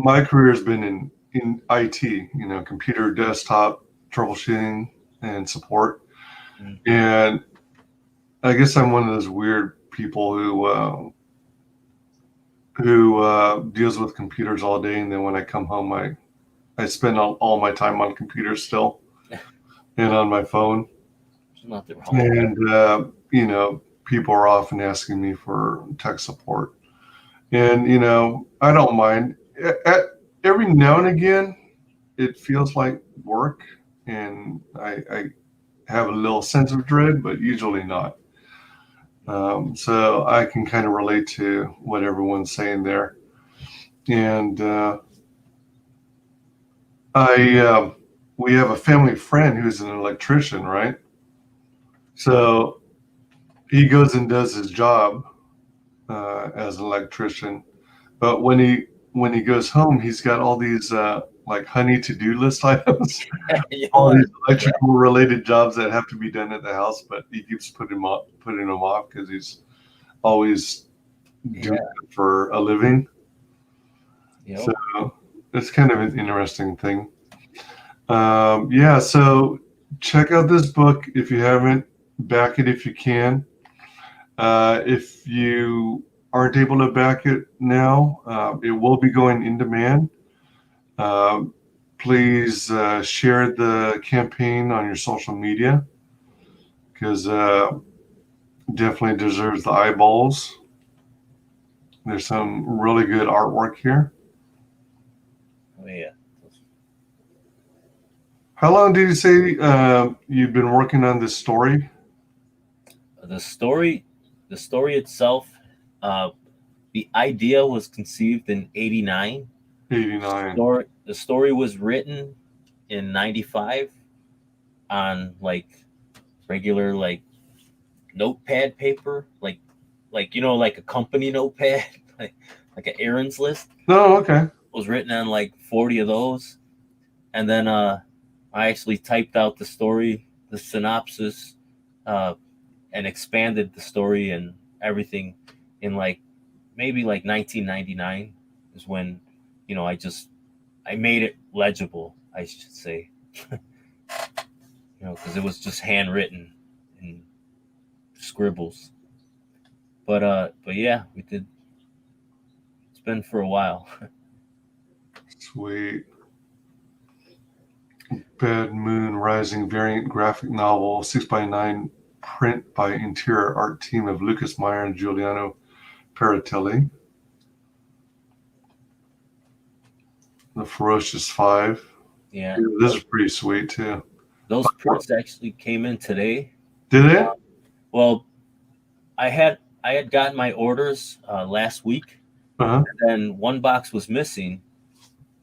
My career has been in IT, computer, desktop, troubleshooting, and support. And I guess I'm one of those weird people who deals with computers all day, and then when I come home, I spend all my time on computers still and on my phone. There's nothing wrong with that. And people are often asking me for tech support, and I don't mind. Every now and again, it feels like work, and I have a little sense of dread, but usually not. So I can kind of relate to what everyone's saying there. And we have a family friend who's an electrician, right? So he goes and does his job as an electrician, but when he goes home, he's got all these like honey to-do list items, all these electrical related jobs that have to be done at the house, but he keeps putting them off because he's always doing it for a living. Yep. So it's kind of an interesting thing. So check out this book if you haven't. Back it if you can. If you aren't able to back it now, it will be going in demand. Please share the campaign on your social media, because definitely deserves the eyeballs. There's some really good artwork here. Oh yeah. How long did you say you've been working on this story? The story itself, the idea was conceived in '89. 89. The story was written in '95 on like regular like notepad paper, like like a company notepad, like an errands list. Oh, okay. It was written on like 40 of those, and then I actually typed out the story, the synopsis, and expanded the story and everything in like maybe like 1999 is when I made it legible, I should say. Because it was just handwritten in scribbles. But yeah, we did. It's been for a while. Sweet. Bad Moon Rising variant graphic novel, 6x9 print by interior art team of Lucas Meyer and Giuliano Paratelli. The Ferocious Five. Yeah. This is pretty sweet too. Those prints actually came in today. Did they? Well, I had gotten my orders last week, Uh-huh. and then one box was missing,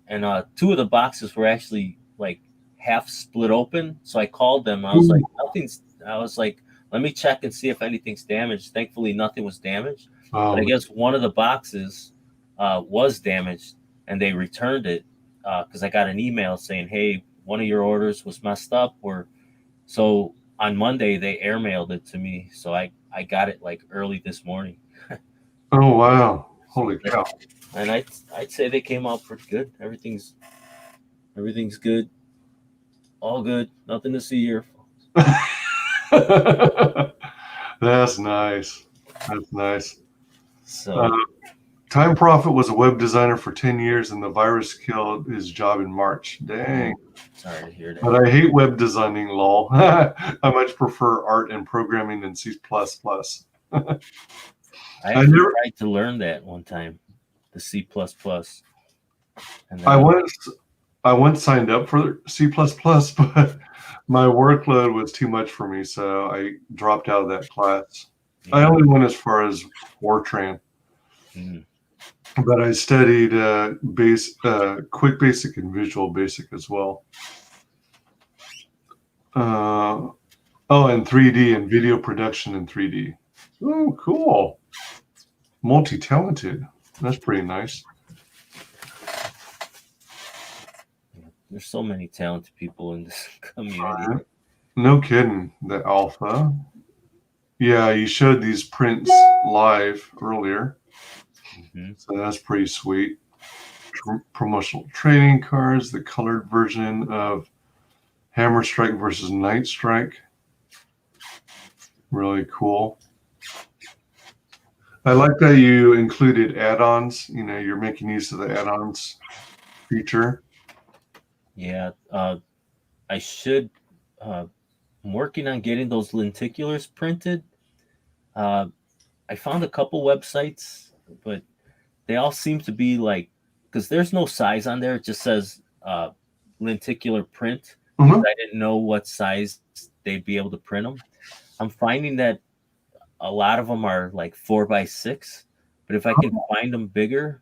and two of the boxes were actually like half split open. So I called them. I was like, nothing's. I was like, let me check and see if anything's damaged. Thankfully, nothing was damaged. But I guess one of the boxes was damaged, and they returned it because I got an email saying, "Hey, one of your orders was messed up." So on Monday they airmailed it to me, so I got it like early this morning. Oh wow! Holy cow! And I'd say they came out pretty good. Everything's good, all good. Nothing to see here. That's nice. That's nice. So Time Prophet was a web designer for 10 years, and the virus killed his job in March. Dang. Sorry to hear that. But I hate web designing, lol. I much prefer art and programming in C++. I actually tried to learn that one time, the C++. And then, I once signed up for C++, but my workload was too much for me, so I dropped out of that class. I only went as far as Fortran. but I studied quick basic and visual basic as well. And 3D and video production in 3D. Oh, cool. Multi-talented. That's pretty nice. There's so many talented people in this community. Right. No kidding. The alpha. Yeah, you showed these prints live earlier. Mm-hmm. So that's pretty sweet. Promotional trading cards, the colored version of Hammer Strike versus Night Strike. Really cool. I like that you included add-ons. You know, you're making use of the add-ons feature. Yeah, I should. I'm working on getting those lenticulars printed. I found a couple websites, but they all seem to be like, because there's no size on there. It just says lenticular print. Mhm. I didn't know what size they'd be able to print them. I'm finding that a lot of them are like 4x6, but if I can find them bigger,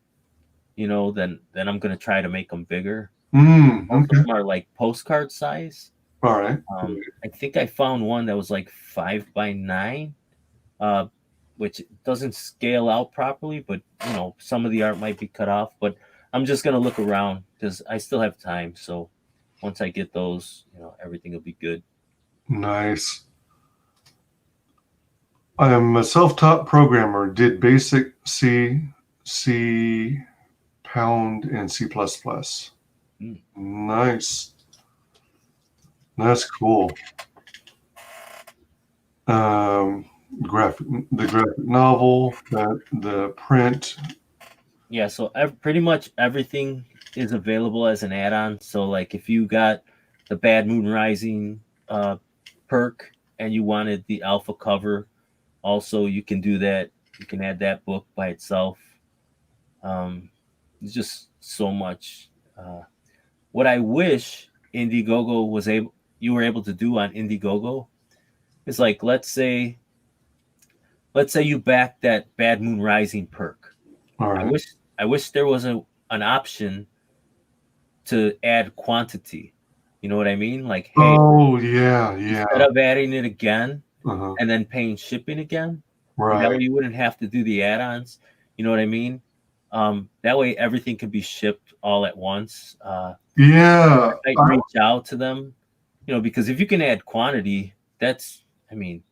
you know, then I'm gonna try to make them bigger. Most of Okay. them are like postcard size. All right. I think I found one that was like 5x9, which doesn't scale out properly, but you know, some of the art might be cut off. But I'm just gonna look around because I still have time. So once I get those, you know, everything will be good. Nice. I'm a self-taught programmer. Did basic C, Pound, and C++. Nice. That's cool. The graphic novel, the print. Yeah, so pretty much everything is available as an add-on. So like if you got the Bad Moon Rising perk and you wanted the alpha cover, also you can do that. You can add that book by itself. It's just so much. What I wish Indiegogo you were able to do on Indiegogo is like let's say you back that Bad Moon Rising perk. All right. I wish there was an option to add quantity. You know what I mean? Like, hey, Oh yeah. instead of adding it again Uh-huh. and then paying shipping again, Right. that way you wouldn't have to do the add-ons. You know what I mean? That way everything could be shipped all at once. Yeah. I reach out to them, you know, because if you can add quantity, I think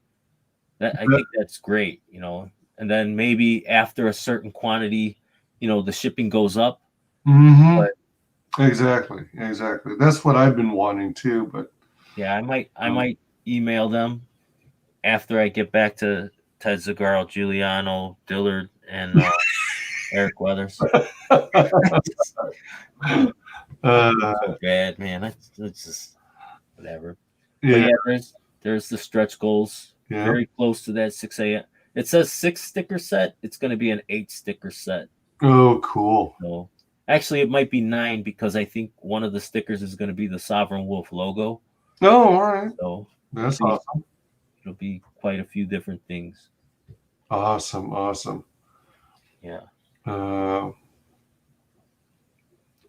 that's great, you know. And then maybe after a certain quantity, you know, the shipping goes up. Mm-hmm. But Exactly. That's what I've been wanting too. But yeah, I might email them after I get back to Ted Zagaro, Giuliano, Dillard, and Eric Weathers. So bad, man. That's just whatever. Yeah. But yeah, there's the stretch goals. Yeah. Very close to that 6 a.m. It says 6 sticker set. It's going to be an 8 sticker set. Oh, cool. So actually, it might be 9 because I think one of the stickers is going to be the Sovereign Wolf logo. Oh, all right. So that's awesome. It'll be quite a few different things. Awesome. Yeah.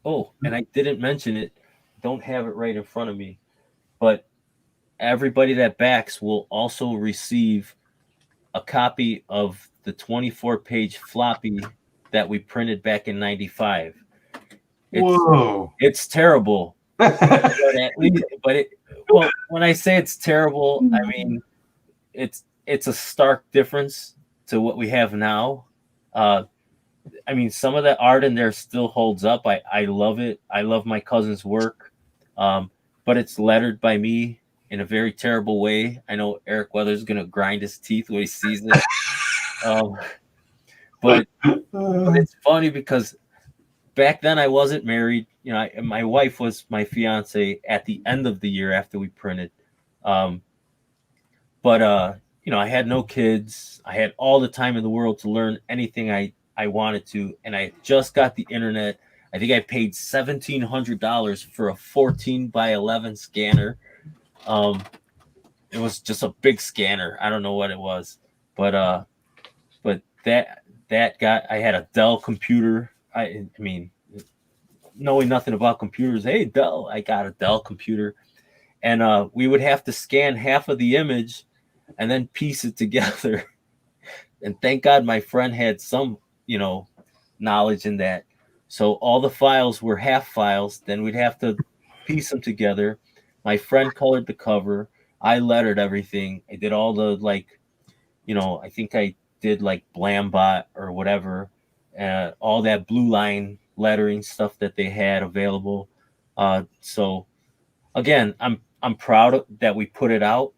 Oh, and I didn't mention it. Don't have it right in front of me, but everybody that backs will also receive a copy of the 24-page floppy that we printed back in '95. Whoa! It's terrible, but when I say it's terrible, I mean it's a stark difference to what we have now. I mean, some of that art in there still holds up. I love it. I love my cousin's work, but it's lettered by me in a very terrible way. I know Eric Weathers is going to grind his teeth when he sees it. But it's funny because back then I wasn't married. You know, my wife was my fiance at the end of the year after we printed. But you know, I had no kids. I had all the time in the world to learn anything I wanted to, and I just got the internet. I think I paid $1,700 for a 14x11 scanner. It was just a big scanner. I don't know what it was, but that got. I had a Dell computer. I mean, knowing nothing about computers, hey Dell, I got a Dell computer, and we would have to scan half of the image and then piece it together. And thank God my friend had some, knowledge in that. So all the files were half files. Then we'd have to piece them together. My friend colored the cover. I lettered everything. I did all the I think I did like Blambot or whatever, all that blue line lettering stuff that they had available. So again, I'm proud that we put it out.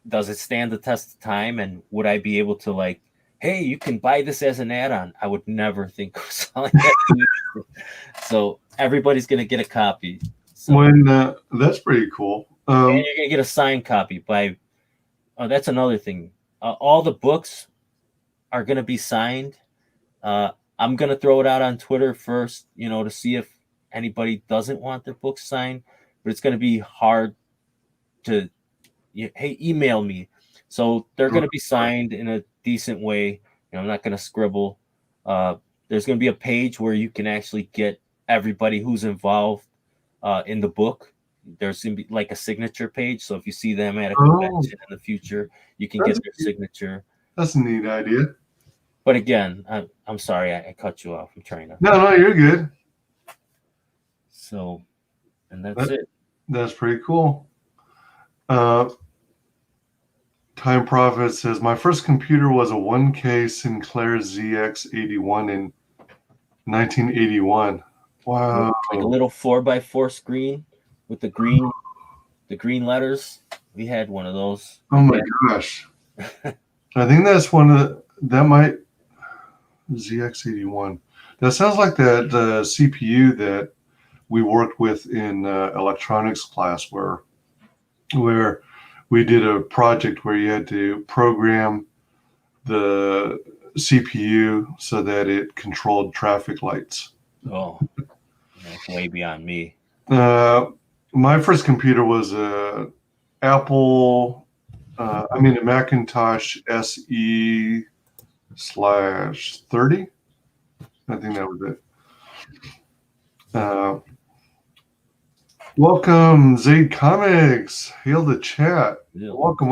Does it stand the test of time? And would I be able to like, hey, you can buy this as an add-on? I would never think of selling that. So everybody's gonna get a copy. So, That's pretty cool. and you're gonna get a signed copy by. Oh, that's another thing. All the books are gonna be signed. I'm gonna throw it out on Twitter first, to see if anybody doesn't want their books signed. But it's gonna be hard to. Hey, email me. So they're going to be signed in a decent way. I'm not going to scribble. There's going to be a page where you can actually get everybody who's involved in the book. There's going to be like a signature page. So if you see them at a convention in the future, you can get their signature. That's a neat idea. But again, I'm sorry I cut you off. I'm trying to. No, you're good. So, and that's it. That's pretty cool. Time Prophet says, my first computer was a 1K Sinclair ZX81 in 1981. Wow. Like a little 4x4 screen with the green letters. We had one of those. Oh my gosh. I think that's ZX81. That sounds like the CPU that we worked with in electronics class where we did a project where you had to program the CPU so that it controlled traffic lights. Oh, that's way beyond me. My first computer was a Macintosh SE/30. I think that was it. Welcome, Zaid Comics. Hail the chat. Yeah. Welcome.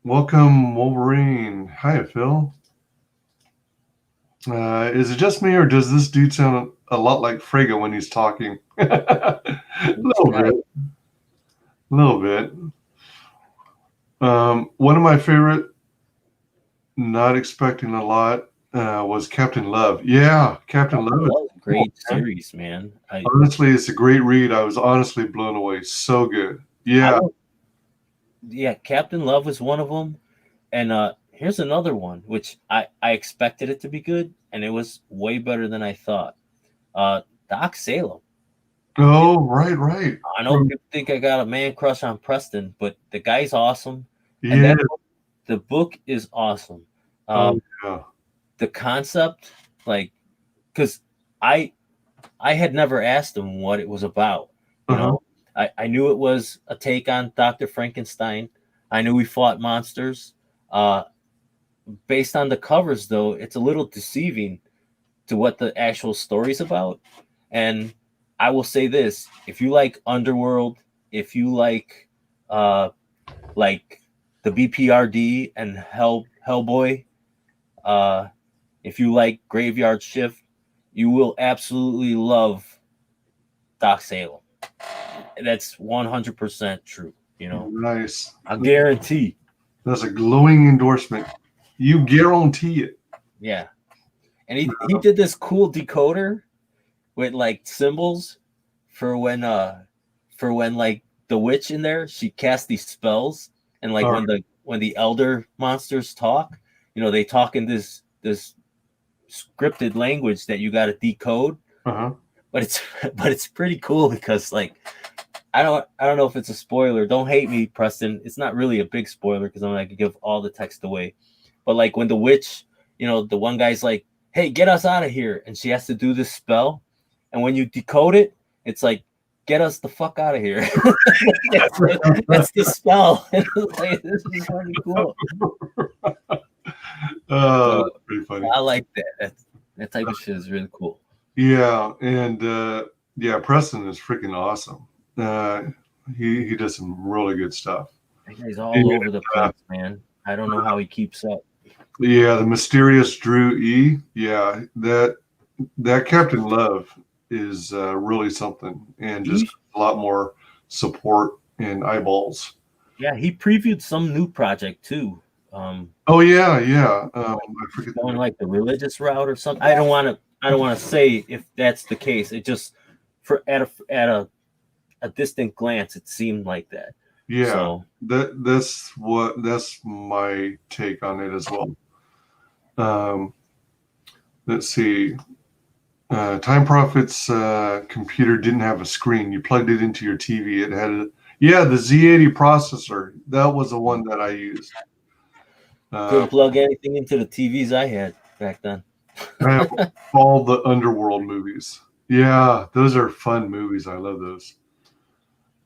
Welcome, Wolverine. Hi, Phil. Is it just me, or does this dude sound a lot like Frege when he's talking? A little bit. One of my favorite, not expecting a lot, was Captain Love. Yeah, Captain Love. Great series, man. Honestly, it's a great read. I was honestly blown away. So good. Yeah. Captain Love was one of them. And here's another one, which I expected it to be good, and it was way better than I thought. Doc Salem. Oh, right. I know people think I got a man crush on Preston, but the guy's awesome. Yeah. And the book is awesome. The concept, because I had never asked him what it was about. You know, I knew it was a take on Dr. Frankenstein. I knew he fought monsters. Based on the covers, though, it's a little deceiving to what the actual story's about. And I will say this: if you like Underworld, if you like the BPRD and Hellboy, if you like Graveyard Shift, you will absolutely love Doc Salem. That's 100% true. Nice. I guarantee. That's a glowing endorsement. You guarantee it. Yeah, and he did this cool decoder with symbols for when the witch in there, she cast these spells, and when the elder monsters talk, they talk in this scripted language that you got to decode. But it's pretty cool because I don't know if it's a spoiler. Don't hate me, Preston. It's not really a big spoiler because I'm not gonna give all the text away. But when the witch, the one guy's like, "Hey, get us out of here," and she has to do this spell, and when you decode it, it's get us the fuck out of here. That's the spell. Like, this is really cool. So, pretty funny. I like that. That type of shit is really cool. Yeah, and yeah, Preston is freaking awesome. He does some really good stuff. That guy's all over the place, man. I don't know how he keeps up. Yeah, the mysterious Drew E. Yeah, that Captain Love is really something, and just a lot more support and eyeballs. Yeah, he previewed some new project too. Oh yeah. I forget going like the religious route or something. I don't want to say if that's the case. It just at a distant glance, it seemed like that. Yeah, so, that's my take on it as well. Let's see. Time Prophet's computer didn't have a screen. You plugged it into your TV. It had the Z80 processor. That was the one that I used. Couldn't plug anything into the TVs I had back then. I have all the Underworld movies. Yeah, those are fun movies. I love those.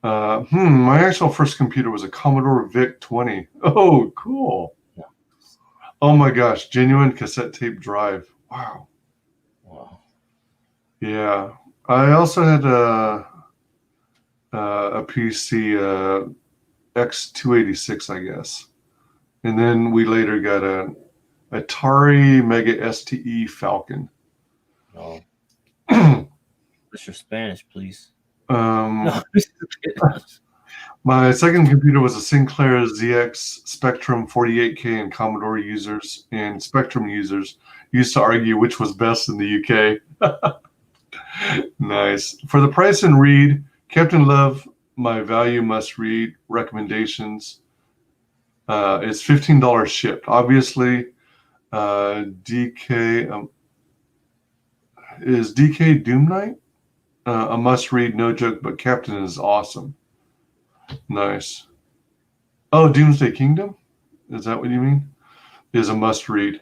My actual first computer was a Commodore VIC-20. Oh, cool. Yeah. Oh my gosh, genuine cassette tape drive. Wow. Yeah, I also had a PC X286, I guess, and then we later got a Atari Mega STE Falcon. No. What's your Spanish, please? No. My second computer was a Sinclair ZX Spectrum 48K, and Commodore users and Spectrum users used to argue which was best in the UK. Nice. For the price and read, Captain Love, My Value Must Read recommendations. It's $15 shipped. Obviously, DK is DK Doom Knight a must read, no joke, but Captain is awesome. Nice. Oh, Doomsday Kingdom? Is that what you mean? Is a must read.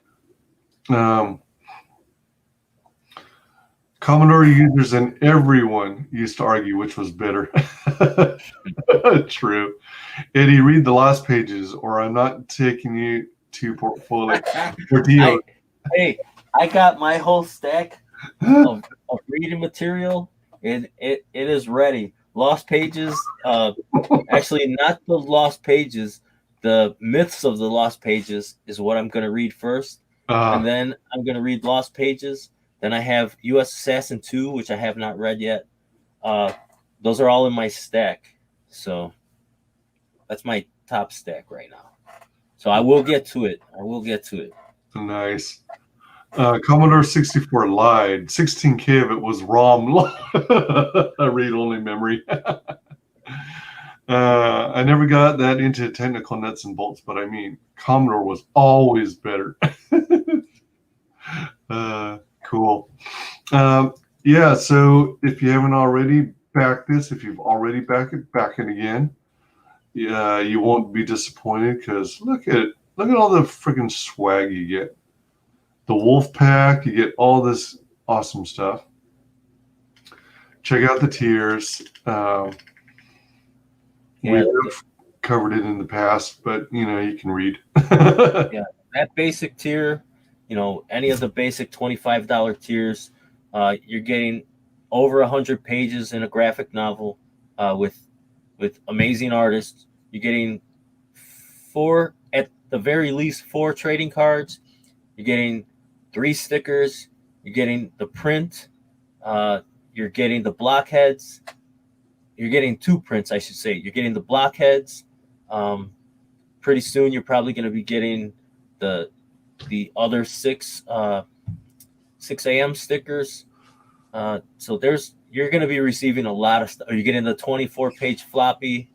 Commodore users and everyone used to argue which was better. True. Eddie, read the last pages, or I'm not taking you to portfolio. I got my whole stack of reading material, and it is ready. Lost Pages, actually not the Lost Pages, the Myths of the Lost Pages is what I'm going to read first, and then I'm going to read Lost Pages. Then I have U.S. Assassin 2, which I have not read yet. Those are all in my stack. So that's my top stack right now. So I will get to it. Nice. Commodore 64 lied. 16K of it was ROM. A read-only memory. I never got that into technical nuts and bolts, but I mean, Commodore was always better. Cool. Yeah, so if you haven't already backed this, if you've already backed it, back it again. Yeah, you won't be disappointed because look at all the freaking swag you get. The Wolf Pack, you get all this awesome stuff. Check out the tiers. We've covered it in the past, but you can read. Yeah, that basic tier. Any of the basic $25 tiers, you're getting over 100 pages in a graphic novel with amazing artists. You're getting at the very least 4 trading cards. You're getting 3 stickers. You're getting the print. You're getting the blockheads. You're getting 2 prints, I should say. You're getting the blockheads. Pretty soon, you're probably going to be getting the other 6 a.m. stickers. So you're going to be receiving a lot of stuff. You're getting the 24-page floppy.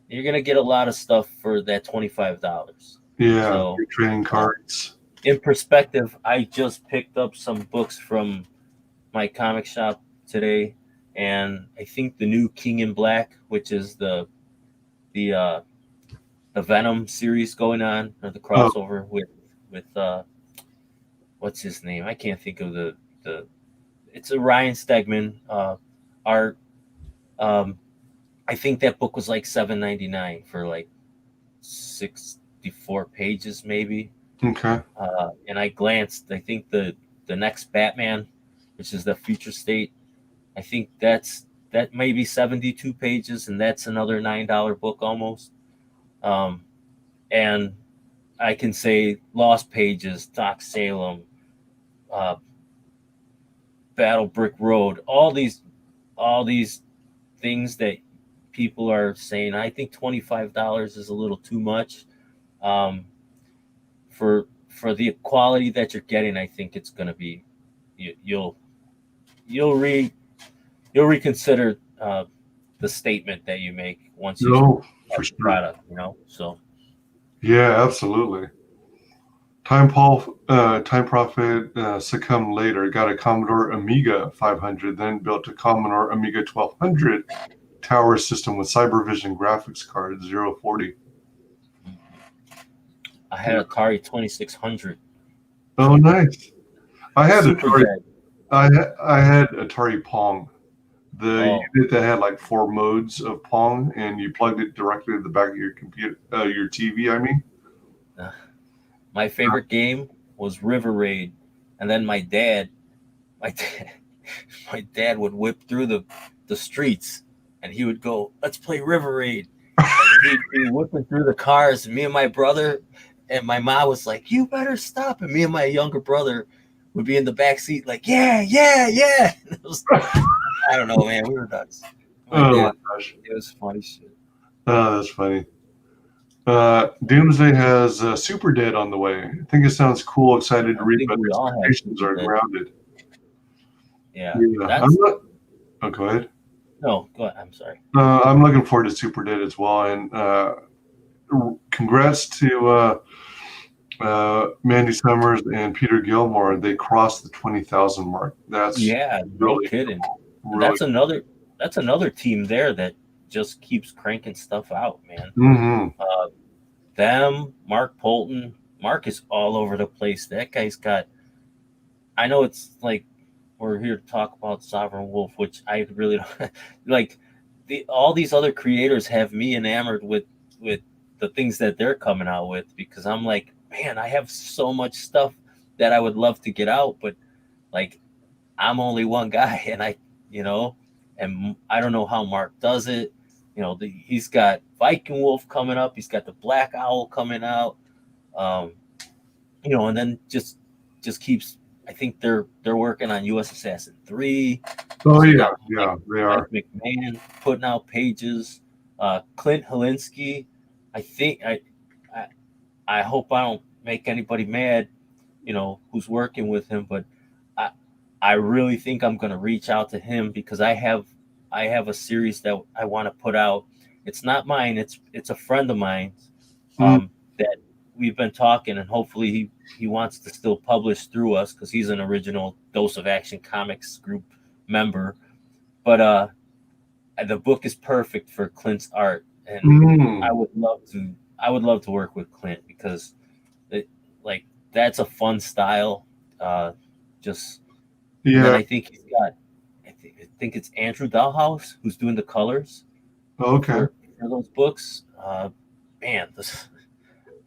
You're going to get a lot of stuff for that $25. Yeah, so, your trading cards. In perspective, I just picked up some books from my comic shop today, and I think the new King in Black, which is the Venom series going on, or the crossover with what's his name? I can't think of the. It's a Ryan Stegman art I think that book was like $7.99 for like 64 pages, maybe. Okay. And I glanced. I think the next Batman, which is the Future State, I think that may be 72 pages, and that's another $9 book almost. And I can say Lost Pages, Doc Salem, uh, Battle Brick Road, all these things that people are saying. I think $25 is a little too much um, for the quality that you're getting. I think it's going to be you'll you'll re you'll reconsider the statement that you make once you No, have for the sure. product. So Yeah, absolutely. Time Prophet succumbed later, got a Commodore Amiga 500, then built a Commodore Amiga 1200 tower system with CyberVision graphics card 040. I had Atari 2600. Oh, nice. I had Super Atari. dead. I had Atari Pong, the Oh, unit that had like 4 modes of Pong, and you plugged it directly to the back of your computer, your TV. I mean, my favorite game was River Raid, and then my dad, my dad, my dad would whip through the streets, and he would go, "Let's play River Raid," and he'd be whipping through the cars, and me and my brother, and my mom was like, "You better stop," and me and my younger brother would be in the back seat, like, "Yeah, yeah, yeah." It was, I don't know, man, we were nuts. My oh my dad, gosh, it was funny shit. oh, that's funny. Doomsday has Super Dead on the way. I think it sounds cool. Excited to I read, think but we all have expectations Super are Dead. grounded. Yeah, Yeah, I'm that's not. Oh, go ahead. no. Go ahead. I'm sorry. I'm looking forward to Super Dead as well, and congrats to Mandy Summers and Peter Gilmore. They crossed the 20,000 mark. That's Yeah, no really, kidding. And really. that's another team there that just keeps cranking stuff out, man. Mm-hmm. Them, Mark Polton. Mark is all over the place. That guy's got. I know it's like we're here to talk about Sovereign Wolf, which I really don't like. All these other creators have me enamored with the things that they're coming out with, because I'm like, man, I have so much stuff that I would love to get out, but like I'm only one guy, and and I don't know how Mark does it. He's got Viking Wolf coming up. He's got the Black Owl coming out. Um, and then just keeps. I think they're working on U.S. Assassin 3. Oh So you yeah, got yeah, they Mike are. McMahon putting out pages. Clint Helinski. I think I I hope I don't make anybody mad, who's working with him, but I I really think I'm gonna reach out to him because I have a series that I want to put out. It's not mine. It's a friend of mine Mm, that we've been talking, and hopefully he wants to still publish through us because he's an original Dose of Action Comics group member. But the book is perfect for Clint's art, and mm, I would love to work with Clint because it, like that's a fun style. Just and then yeah. I think I think it's Andrew Dalhouse who's doing the colors Okay. for those books. Man,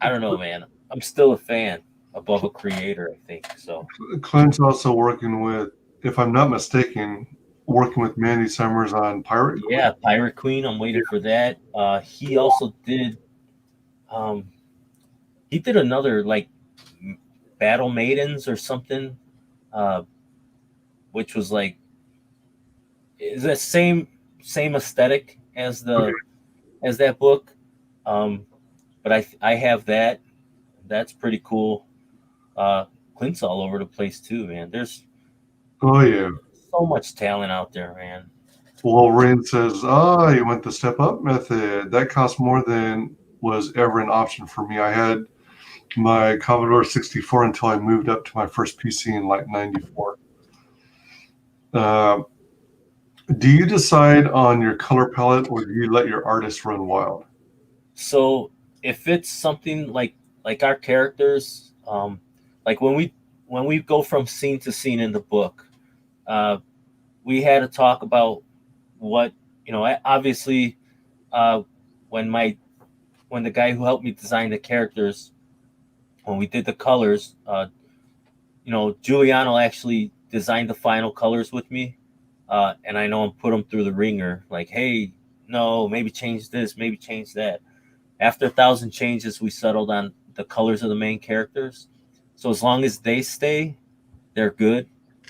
I don't know, man. I'm still a fan above a creator, I think. So Clint's also working with, if I'm not mistaken, working with Mandy Summers on Pirate Queen. yeah, Pirate Queen. I'm waiting for that. He also did. Um, he did another like Battle Maidens or something, uh, which was like is the same aesthetic as that book. Um, but I have that. That's pretty cool. Uh, Clint's all over the place too, man. There's Oh yeah. so much talent out there, man. Wolverine says, "Ah, you went the step up method. That cost more than was ever an option for me. I had my Commodore 64 until I moved up to my first PC in like '94." Uh, do you decide on your color palette, or do you let your artist run wild? So if it's something like our characters, like when we go from scene to scene in the book, uh, we had to talk about what obviously, uh, when the guy who helped me design the characters, when we did the colors, Giuliano actually designed the final colors with me, and I know him put them through the ringer. Like, hey, no, maybe change this, maybe change that. After 1,000 changes, we settled on the colors of the main characters. So as long as they stay, they're good.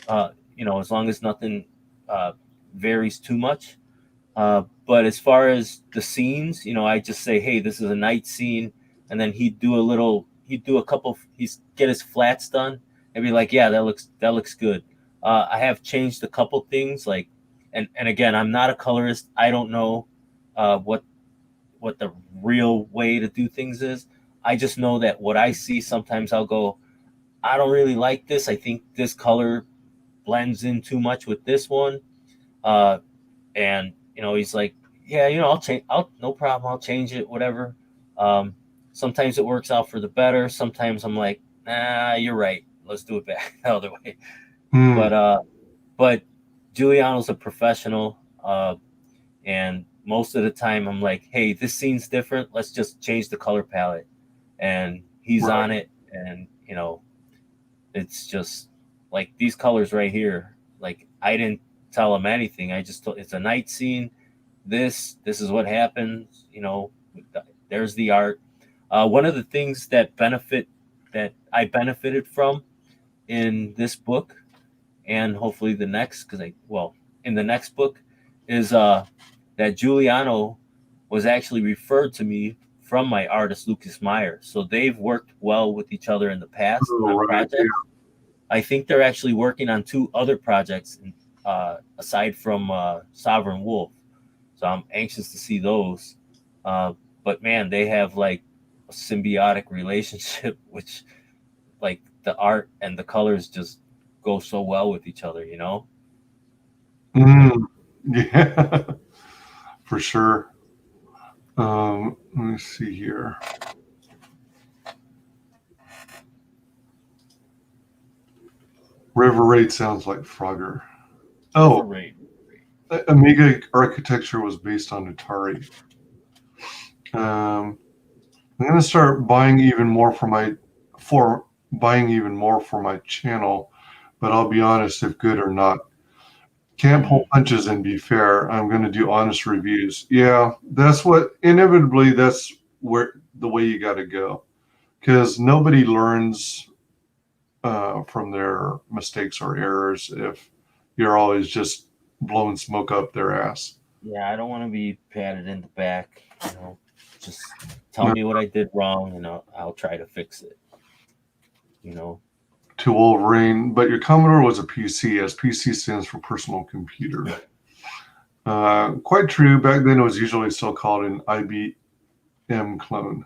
As long as nothing uh, varies too much. But as far as the scenes, I just say, hey, this is a night scene, and then he'd do a couple, he'd get his flats done, and be like, yeah, that looks good. I have changed a couple things, like, and again, I'm not a colorist. I don't know what the real way to do things is. I just know that what I see, sometimes I'll go, I don't really like this. I think this color blends in too much with this one. And he's like, yeah, I'll change. No problem. I'll change it. Whatever. Um, Sometimes it works out for the better. Sometimes I'm like, nah, you're right. Let's do it back the other way. Hmm. But Giuliano's a professional, and most of the time I'm like, hey, this scene's different. Let's just change the color palette, and he's Right. on it. And it's just like these colors right here. Like, I didn't tell him anything. I just told, it's a night scene. This is what happens. There's the art. One of the things that I benefited from in this book, and hopefully the next, in the next book, is that Giuliano was actually referred to me from my artist Lucas Meyer. So they've worked well with each other in the past Oh, on right. projects. I think they're actually working on 2 other projects aside from Sovereign Wolf. So I'm anxious to see those. But man, they have like a symbiotic relationship, which, like, the art and the colors just go so well with each other. Mm, yeah, for sure. Let me see here. River Raid sounds like Frogger. Oh, Right. Amiga architecture was based on Atari. I'm gonna start buying even more for buying even more for my channel, but I'll be honest, if good or not. Can't pull punches and be fair. I'm gonna do honest reviews. Yeah, that's where the way you got to go, because nobody learns from their mistakes or errors if you're always just blowing smoke up their ass. Yeah, I don't want to be patted in the back. Just tell me what I did wrong, and I'll try to fix it. To Wolverine, but your Commodore was a PC, as PC stands for personal computer. Quite true. Back then, it was usually still called an IBM clone.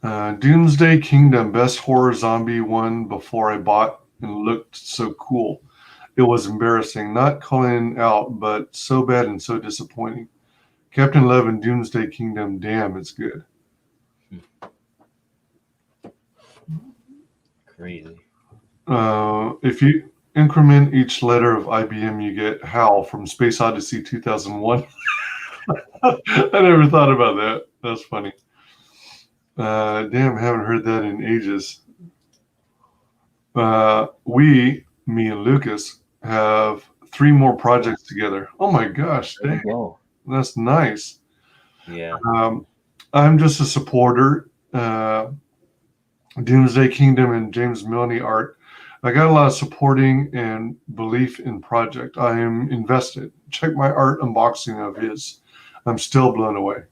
Doomsday Kingdom, best horror zombie one before I bought, and looked so cool. It was embarrassing, not calling out, but so bad and so disappointing. Captain Love and Doomsday Kingdom, damn, it's good. Crazy. If you increment each letter of IBM, you get HAL from Space Odyssey 2001. I never thought about that. That's funny. Damn, haven't heard that in ages. Me and Lucas, have 3 more projects together. Oh my gosh, There dang, you go. that's nice. Yeah. I'm just a supporter. Doomsday Kingdom and James Milne art. I got a lot of supporting and belief in project. I am invested. Check my art unboxing of his. I'm still blown away.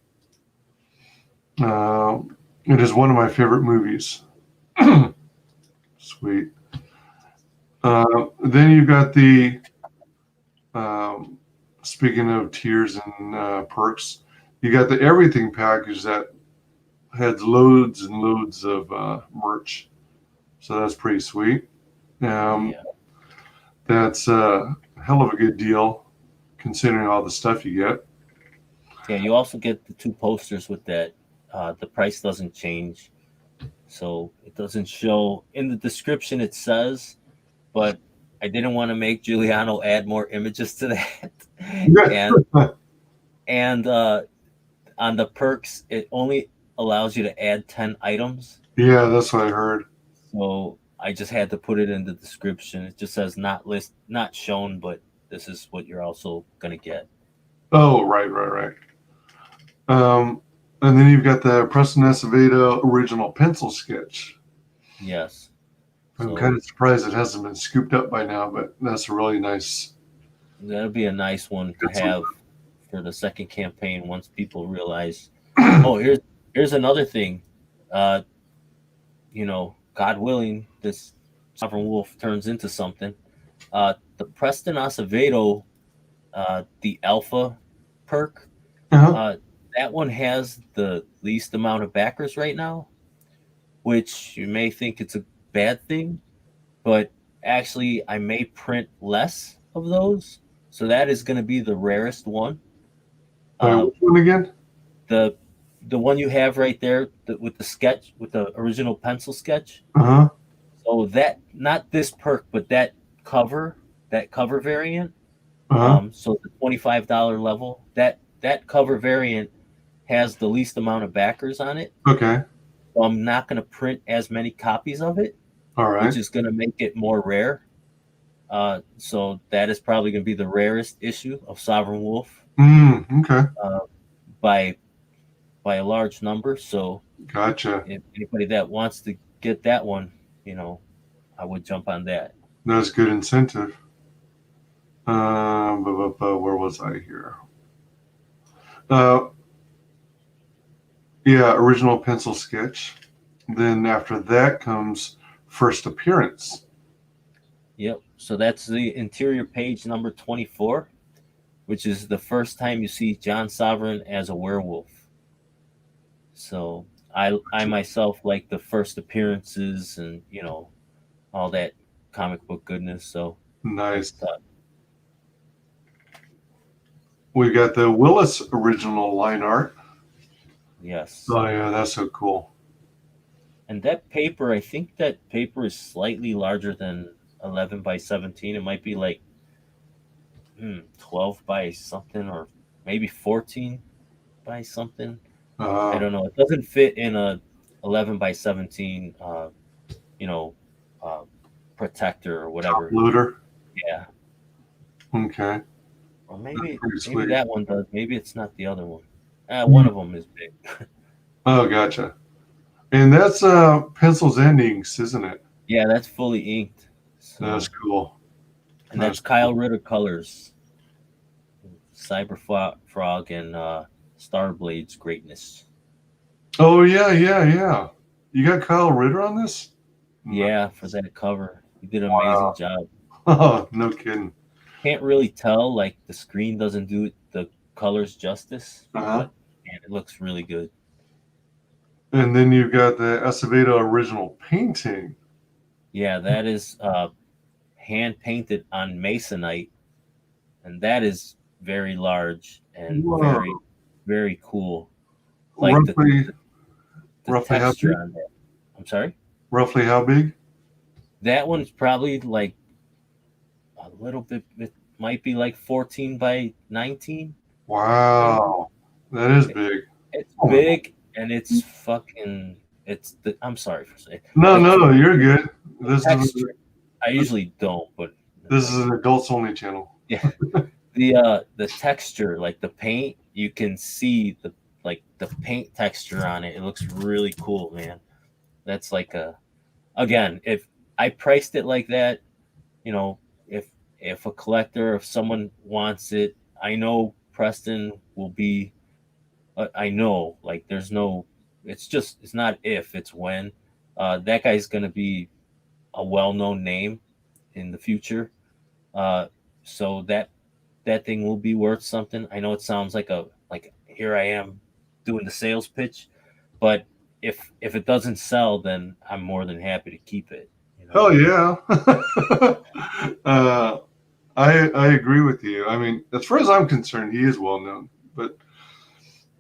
It is one of my favorite movies. Sweet. Then you've got the, speaking of tiers and perks, you got the everything package that had loads and loads of merch. So that's pretty sweet. Yeah. That's a hell of a good deal considering all the stuff you get. Yeah. You also get the 2 posters with that. The price doesn't change, so it doesn't show in the description. It says, but I didn't want to make Giuliano add more images to that, and on the perks, it only allows you to add 10 items. Yeah, that's what I heard. So I just had to put it in the description. It just says not shown, but this is what you're also gonna get. Oh, right. And then you've got the Preston Acevedo original pencil sketch. Yes. I'm kind of surprised it hasn't been scooped up by now, but that's a really nice. That'll be a nice one to have for the second campaign once people realize. Oh, here's another thing. You know, God willing, this Sovereign Wolf turns into something. The Preston Acevedo, the Alpha perk, that one has the least amount of backers right now, which you may think it's a bad thing, but actually I may print less of those. So that is going to be the rarest one. Which one again? The one you have right there with the sketch, with the original pencil sketch. So that, not this perk, but that cover variant. So the $25 level, that cover variant has the least amount of backers on it. Okay. So I'm not going to print as many copies of it. All right. Which is going to make it more rare. So that is probably going to be the rarest issue of Sovereign Wolf. Okay. By a large number. So gotcha. If anybody that wants to get that one, you know, I would jump on that. That's good incentive. Where was I here? Yeah, original pencil sketch. Then after that comes first appearance. Yep. So that's the interior page number 24, which is the first time you see John Sovereign as a werewolf. So I myself like the first appearances and, you know, all that comic book goodness. So nice. We got the Willis original line art. Yes. Oh yeah, that's so cool. And that paper, I think that paper is slightly larger than 11 by 17. It might be like 12 by something, or maybe 14 by something. I don't know. It doesn't fit in a 11 by 17, protector or whatever. Looter. Yeah. Okay. Or maybe that one does. Maybe it's not the other one. One of them is big. Oh, gotcha. And that's pencils and inks, isn't it? Yeah, that's fully inked. So, that's cool. And that's Kyle Ritter colors. Cyber Frog and Starblade's greatness. Oh yeah. You got Kyle Ritter on this? Yeah, for that cover. He did an amazing job. Oh, no kidding. Can't really tell, like the screen doesn't do the colors justice, but man, it looks really good. And then you've got the Acevedo original painting. Yeah, that is hand painted on masonite, and that is very large and very, very cool. Like roughly texture on that. I'm sorry? Roughly how big? That one's probably like a little bit, it might be like 14 by 19. Wow. That is big. It's big, and it's fucking, I'm sorry for saying. No, you're good. I usually don't, but this is an adults only channel. Yeah. The texture, like the paint, you can see the paint texture on it. It looks really cool, man. That's like again, if I priced it like that, you know, if a collector, if someone wants it, I know Preston will be, I know, like there's no, it's not if, it's when. That guy's going to be a well-known name in the future. So that thing will be worth something. I know it sounds like here I am doing the sales pitch, but if it doesn't sell, then I'm more than happy to keep it. You know? Oh yeah. I agree with you. I mean, as far as I'm concerned, he is well known, but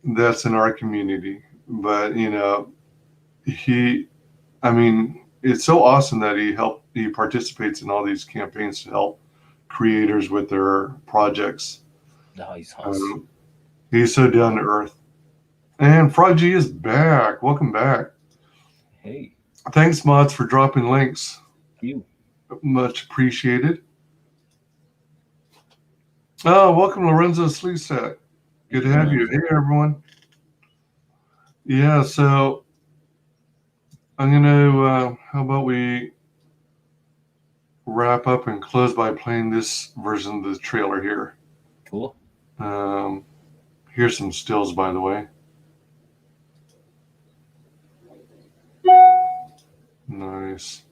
that's in our community. But you know, it's so awesome that he helped he participates in all these campaigns to help creators with their projects. No, he's awesome. He's so down to earth. And Frog G is back. Welcome back. Hey. Thanks, mods, for dropping links. Thank you. Much appreciated. Oh, welcome, Lorenzo Sleesack. Good to have you. Hey, everyone. Yeah, so I'm going to, how about we wrap up and close by playing this version of the trailer here. Cool. Here's some stills, by the way. Nice.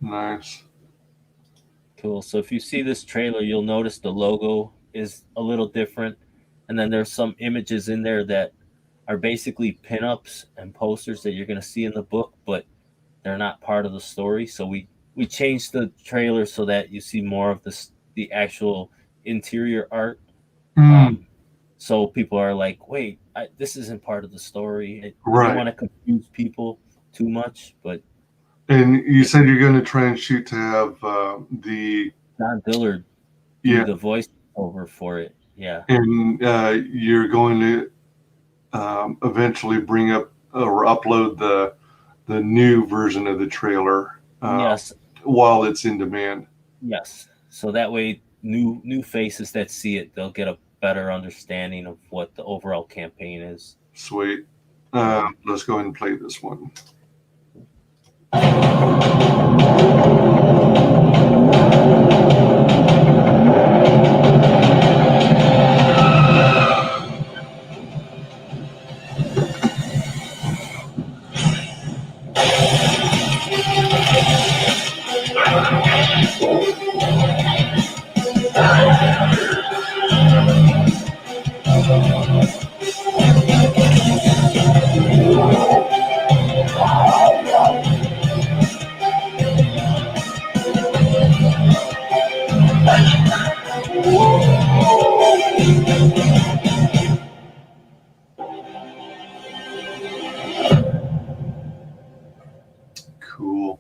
Nice. Cool. So if you see this trailer, you'll notice the logo is a little different. And then there's some images in there that are basically pinups and posters that you're going to see in the book, but they're not part of the story. So we changed the trailer so that you see more of the actual interior art. So people are like, wait, this isn't part of the story. Right. I don't want to confuse people too much, but. And you said you're going to try and shoot to have the Don Dillard do the voiceover for it. Yeah. And you're going to eventually bring up or upload the new version of the trailer. Yes. While it's in demand. Yes. So that way, new faces that see it, they'll get a better understanding of what the overall campaign is. Sweet. Let's go ahead and play this one. Cool.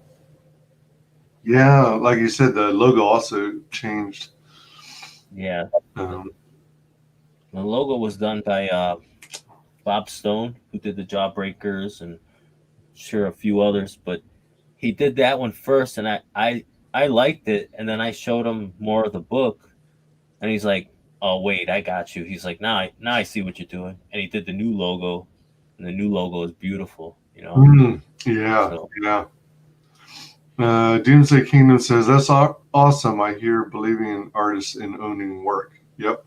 Yeah, like you said, the logo also changed. Yeah. The logo was done by Bob Stone, who did the Jawbreakers and sure a few others, but he did that one first, and I liked it, and then I showed him more of the book, and he's like, "Oh wait, I got you." He's like, "Now I see what you're doing," and he did the new logo, and the new logo is beautiful, you know. Yeah, so. Yeah. Doomsday Kingdom says, that's awesome. I hear believing in artists and owning work. Yep.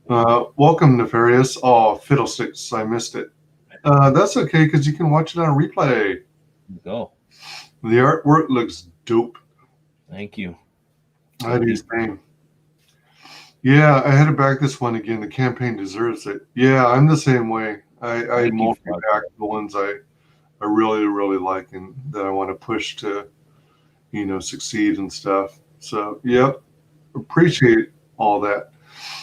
Welcome, Nefarious. Oh, fiddlesticks. I missed it. That's okay, because you can watch it on replay. Go. The artwork looks dope. Thank you. I do the same. Yeah, I had to back this one again. The campaign deserves it. Yeah, I'm the same way. I multi-back the ones I really, really like and that I want to push to, succeed and stuff. So, yep, appreciate all that.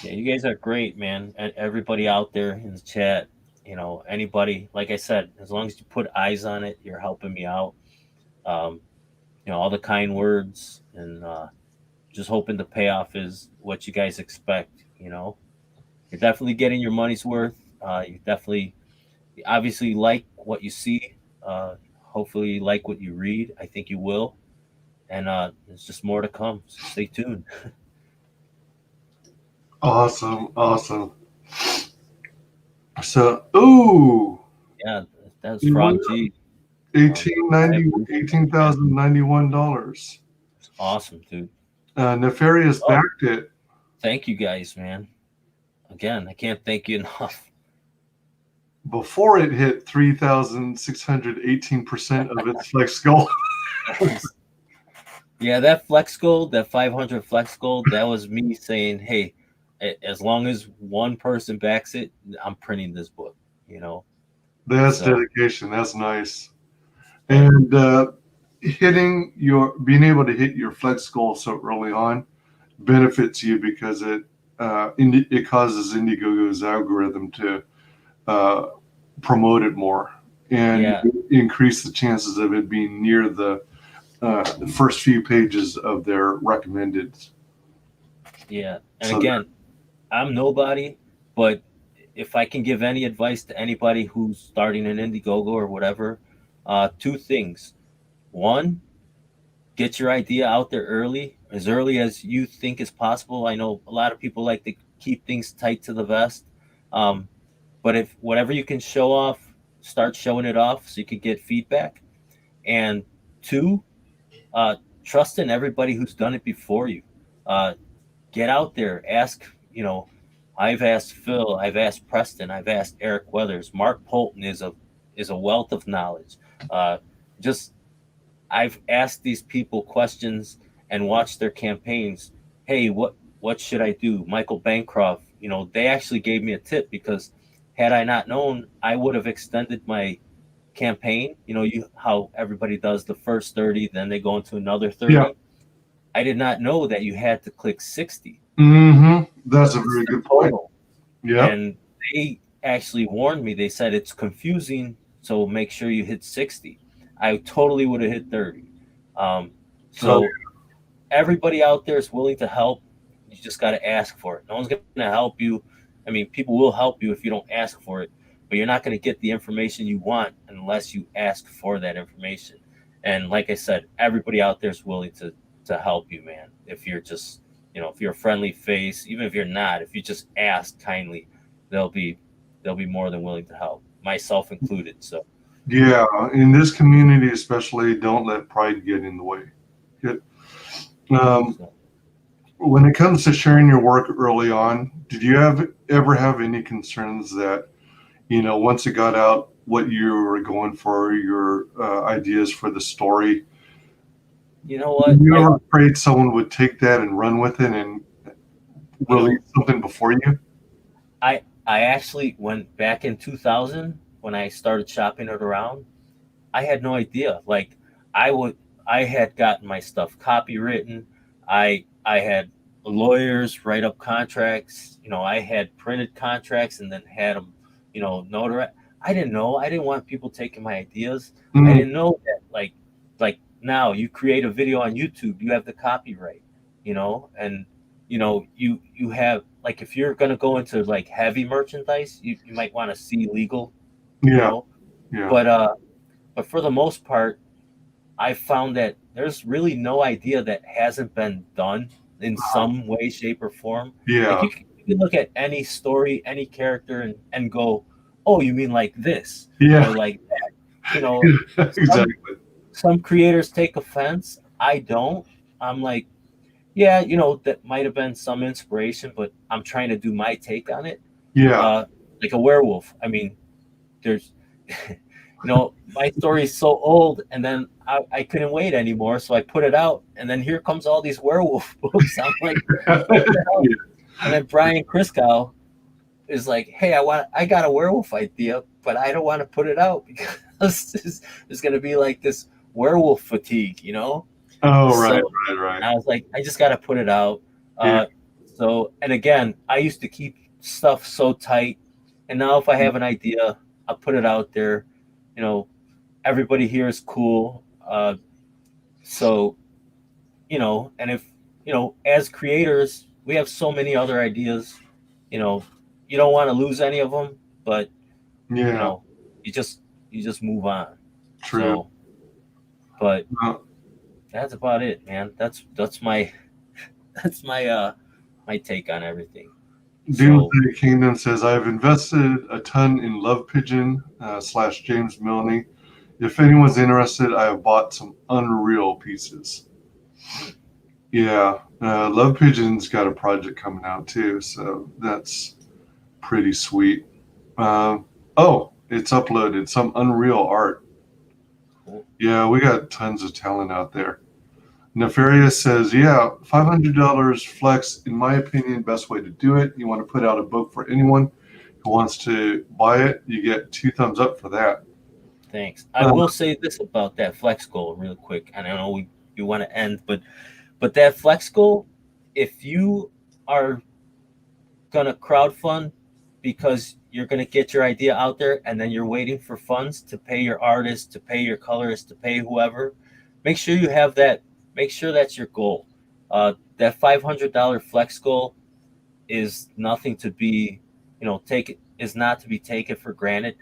Yeah, you guys are great, man. And everybody out there in the chat, anybody, like I said, as long as you put eyes on it, you're helping me out. All the kind words and just hoping the payoff is what you guys expect. You're definitely getting your money's worth. You obviously like what you see. Hopefully you like what you read. I think you will. And there's just more to come. So stay tuned. Awesome. So, ooh. Yeah, that's Frog G. $18,091. It's awesome, dude. Nefarious backed it. Thank you guys, man. Again, I can't thank you enough. Before it hit 3,618% of its flex goal. Yeah, that flex gold, that 500 flex gold, that was me saying, hey, as long as one person backs it, I'm printing this book, That's dedication. That's nice. And being able to hit your flex goal so early on benefits you because it causes Indiegogo's algorithm to promote it more. and increase the chances of it being near the first few pages of their recommended. Yeah. And again, I'm nobody, but if I can give any advice to anybody who's starting an Indiegogo or whatever, two things. One, get your idea out there early as you think is possible. I know a lot of people like to keep things tight to the vest. But if whatever you can show off, start showing it off so you can get feedback. And two, trust in everybody who's done it before you. Get out there, ask, I've asked Phil, I've asked Preston, I've asked Eric Weathers. Mark Polton is a wealth of knowledge. I've asked these people questions and watched their campaigns. Hey, what should I do? Michael Bancroft, they actually gave me a tip, because had I not known, I would have extended my campaign. How everybody does the first 30, then they go into another 30. Yeah. I did not know that you had to click 60. Mm-hmm. That's a very good point. Yeah. And they actually warned me. They said it's confusing, so make sure you hit 60. I totally would have hit 30. Everybody out there is willing to help. You just got to ask for it. No one's going to help you. I mean, people will help you if you don't ask for it, but you're not going to get the information you want unless you ask for that information. And like I said, everybody out there is willing to help you, man. If you're just, if you're a friendly face, even if you're not, if you just ask kindly, they'll be more than willing to help, myself included. So yeah, in this community especially, don't let pride get in the way. When it comes to sharing your work early on, did you ever have any concerns that, once it got out, what you were going for, your ideas for the story? You know what? Were you ever afraid someone would take that and run with it and release something before you? I actually went back in 2000 when I started shopping it around. I had no idea. Like I had gotten my stuff copywritten. I had lawyers write up contracts. I had printed contracts and then had them, notarized. I didn't know. I didn't want people taking my ideas. I didn't know that. Like now you create a video on YouTube, you have the copyright, and you have, like, if you're gonna go into like heavy merchandise, you might want to see legal. Yeah. But for the most part, I found that there's really no idea that hasn't been done in some way, shape, or form. Yeah. Like you can look at any story, any character, and go, oh, you mean like this? Yeah. Or like that. Exactly. Some creators take offense. I don't. I'm like, yeah, that might have been some inspiration, but I'm trying to do my take on it. Yeah. Like a werewolf. I mean, there's, my story is so old, and then I couldn't wait anymore, so I put it out, and then here comes all these werewolf books. I'm like, what the hell? And then Brian Kriskow is like, hey, I got a werewolf idea, but I don't want to put it out because there's going to be like this werewolf fatigue, Oh, right. I was like, I just got to put it out. And again, I used to keep stuff so tight, and now if I have an idea, I'll put it out there. Everybody here is cool. And if, as creators, we have so many other ideas, you don't want to lose any of them, but you just move on. True. So, but that's about it, man. That's my my take on everything. Doomsday Kingdom says, I've invested a ton in Love Pigeon / James Milne. If anyone's interested, I have bought some unreal pieces. Yeah, Love Pigeon's got a project coming out too, so that's pretty sweet. It's uploaded, some unreal art. Yeah, we got tons of talent out there. Nefarious says, yeah, $500 flex, in my opinion, best way to do it. You want to put out a book for anyone who wants to buy it, you get 2 thumbs up for that. Thanks. I will say this about that flex goal real quick. And I know we want to end, but that flex goal, if you are going to crowdfund because you're going to get your idea out there, and then you're waiting for funds to pay your artist, to pay your colorist, to pay whoever. Make sure you have that. Make sure that's your goal. That $500 flex goal is nothing to be, is not to be taken for granted.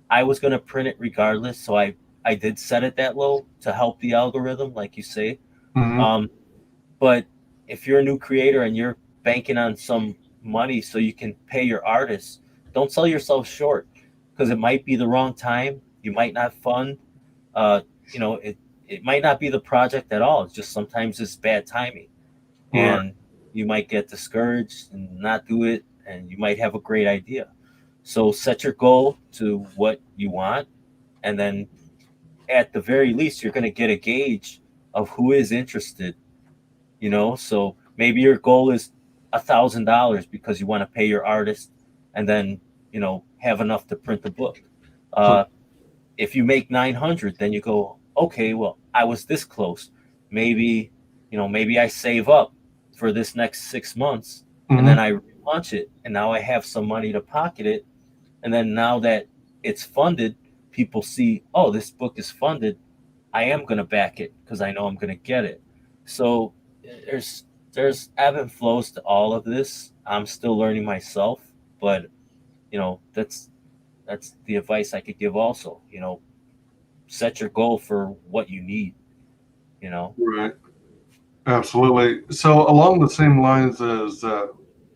I was going to print it regardless, so I did set it that low to help the algorithm, like you say. Mm-hmm. But if you're a new creator and you're banking on some money so you can pay your artists, don't sell yourself short, because it might be the wrong time. You might not fund. It might not be the project at all. It's just sometimes it's bad timing, Right. and you might get discouraged and not do it, and you might have a great idea. So set your goal to what you want, and then at the very least, you're going to get a gauge of who is interested. So maybe your goal is $1,000 because you want to pay your artist, and then have enough to print the book. If you make 900, then you go, okay, well, I was this close. Maybe I save up for this next 6 months, and then I launch it, and now I have some money to pocket it. And then now that it's funded, people see, oh, this book is funded. I am going to back it because I know I'm going to get it. So there's ebb and flows to all of this. I'm still learning myself, but that's the advice I could give also. Set your goal for what you need. Right. Absolutely. So along the same lines as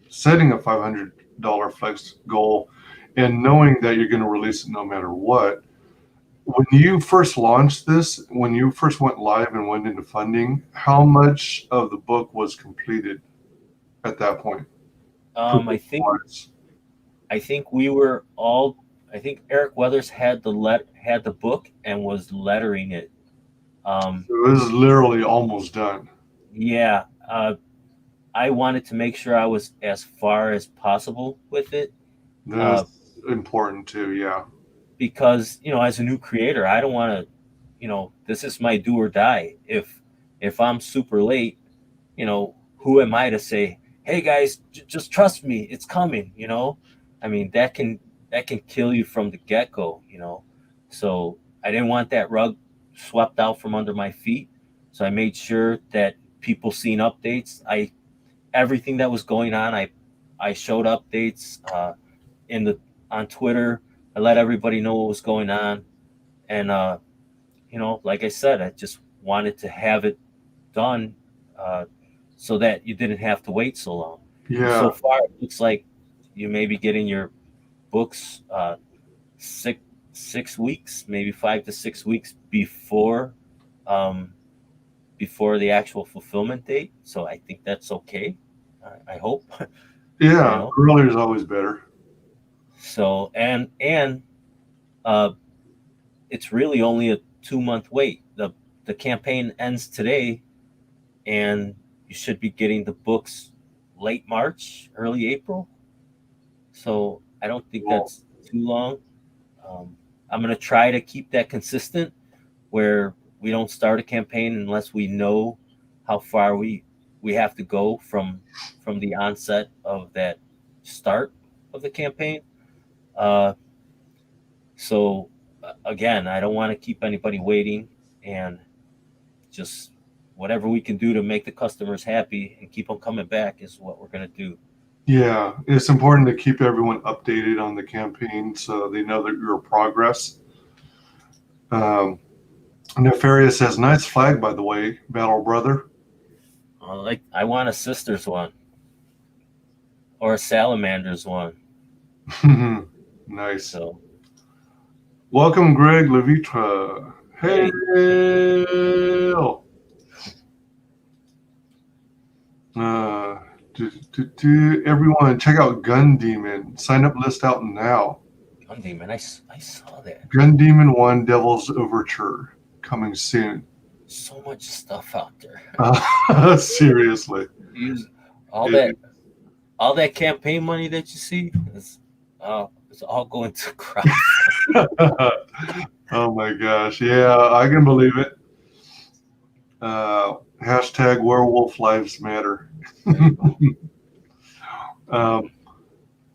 setting a $500 flex goal and knowing that you're going to release it no matter what, when you first launched this, when you first went live and went into funding, how much of the book was completed at that point? I think we were all. I think Eric Weathers had the book and was lettering it. So it was literally almost done. Yeah. I wanted to make sure I was as far as possible with it. That's important too, yeah. Because, as a new creator, I don't want to, this is my do or die. If I'm super late, who am I to say, hey guys, just trust me, it's coming, I mean, that can kill you from the get-go, So I didn't want that rug swept out from under my feet. So I made sure that people seen updates. Everything that was going on, I showed updates on Twitter. I let everybody know what was going on. And like I said, I just wanted to have it done so that you didn't have to wait so long. Yeah. So far, it looks like you may be getting your books 6 weeks, maybe 5 to 6 weeks before the actual fulfillment date. So I think that's okay. I hope. Yeah, earlier is always better. So and it's really only a 2-month wait. The campaign ends today, and you should be getting the books late March, early April. So I don't think that's too long. I'm going to try to keep that consistent, where we don't start a campaign unless we know how far we have to go from the onset of that start of the campaign. So again, I don't want to keep anybody waiting, and just whatever we can do to make the customers happy and keep them coming back is what we're going to do. Yeah, it's important to keep everyone updated on the campaign so they know that your progress. Nefarious says, nice flag, by the way, Battle Brother. I want a Sisters one or a Salamanders one. Nice. So, welcome, Greg Levitra. Hail! Everyone, check out Gun Demon. Sign up list out now. Gun Demon, I saw that. Gun Demon 1 Devil's Overture coming soon. So much stuff out there. Seriously. All that campaign money that you see, it's all going to crap. Oh my gosh. Yeah, I can believe it. Hashtag Werewolf Lives Matter.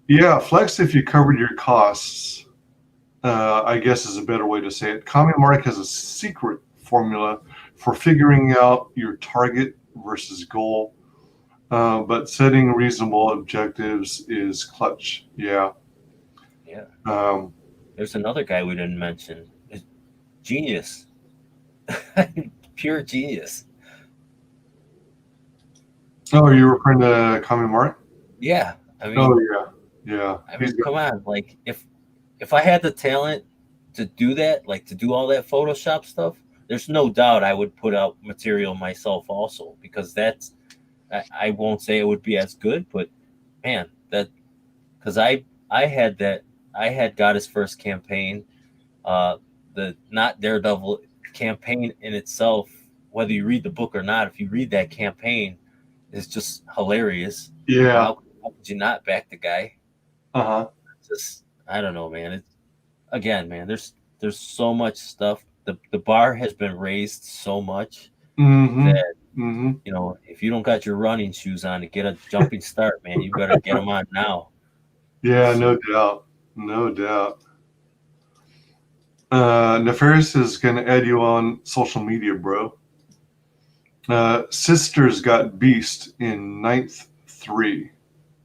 Yeah, flex if you covered your costs. I guess is a better way to say it. ComicMark has a secret formula for figuring out your target versus goal, but setting reasonable objectives is clutch. Yeah. Yeah. Um, There's another guy we didn't mention. It's genius. Pure genius. oh, are you referring to ComicMark? Yeah. I mean, Oh, yeah. Yeah. He's got, come on. Like if I had the talent to do that, like to do all that Photoshop stuff, there's no doubt I would put out material myself also, because that's I won't say it would be as good, but man, that because I had got his first campaign, the not Daredevil campaign in itself. Whether you read the book or not, if you read that campaign, it's just hilarious. yeah. How could you not back the guy? Uh-huh. Just I don't know, man. Again, man, there's so much stuff. The bar has been raised so much Mm-hmm. that Mm-hmm. if you don't got your running shoes on to get a jumping start, man, you better get them on now. Yeah, no doubt. No doubt. Nefarious is going to add you on social media, bro. Sisters got Beast in 9th 3.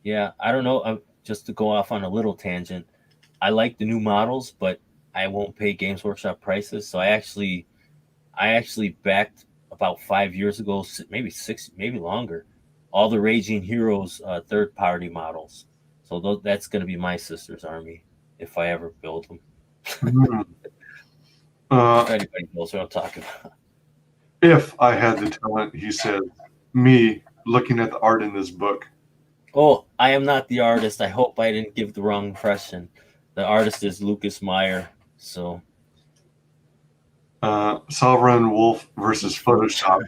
Yeah, I don't know. Just to go off on a little tangent, I like the new models, but I won't pay Games Workshop prices. So I actually backed about 5 years ago, maybe 6, maybe longer, all the Raging Heroes third-party models. So that's going to be my sister's army if I ever build them. Mm. If anybody knows what I'm talking about. If I had the talent, he said, me looking at the art in this book. Oh, I am not the artist. I hope I didn't give the wrong impression. The artist is Lucas Meyer. So Sovereign Wolf versus Photoshop.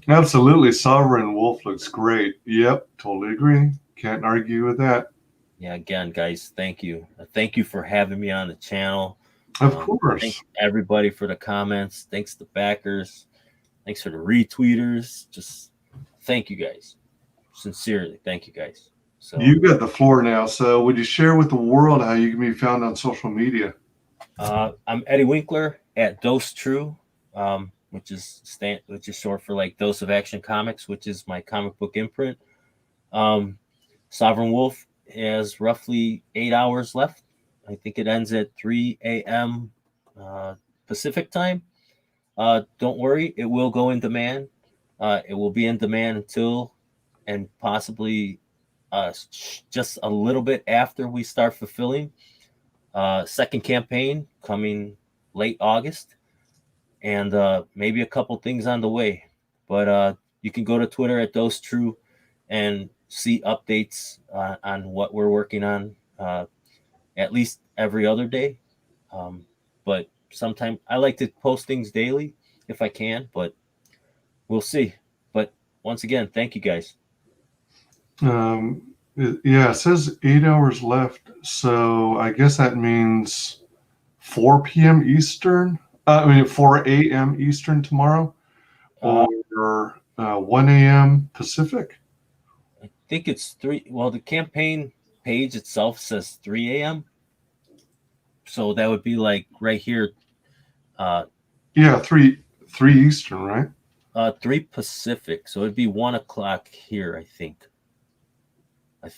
Absolutely. Sovereign Wolf looks great. Yep, totally agree. Can't argue with that. yeah, again, guys, thank you. Thank you for having me on the channel. Of course. Thanks everybody for the comments. Thanks to the backers. Thanks for the retweeters. Just thank you guys. Sincerely, thank you guys. So You got the floor now. So would you share with the world how you can be found on social media? I'm Eddie Winkler at Dose True, which is short for like Dose of Action Comics, which is my comic book imprint. Sovereign Wolf has roughly 8 hours left. I think it ends at 3 a.m. Pacific time. Don't worry, it will go in demand. It will be in demand until and possibly just a little bit after we start fulfilling. Second campaign coming late August, and maybe a couple things on the way. But you can go to Twitter at Dose True and see updates on what we're working on at least every other day. But sometimes I like to post things daily if I can, but we'll see. But once again, thank you guys. Yeah, it says 8 hours left. So I guess that means 4 p.m. Eastern. 4 a.m. Eastern tomorrow, or 1 a.m. Pacific. I think it's 3. Well, the campaign page itself says 3 a.m. So that would be like right here. Yeah, 3 Eastern, right? 3 Pacific. So it'd be 1 o'clock here, I think. I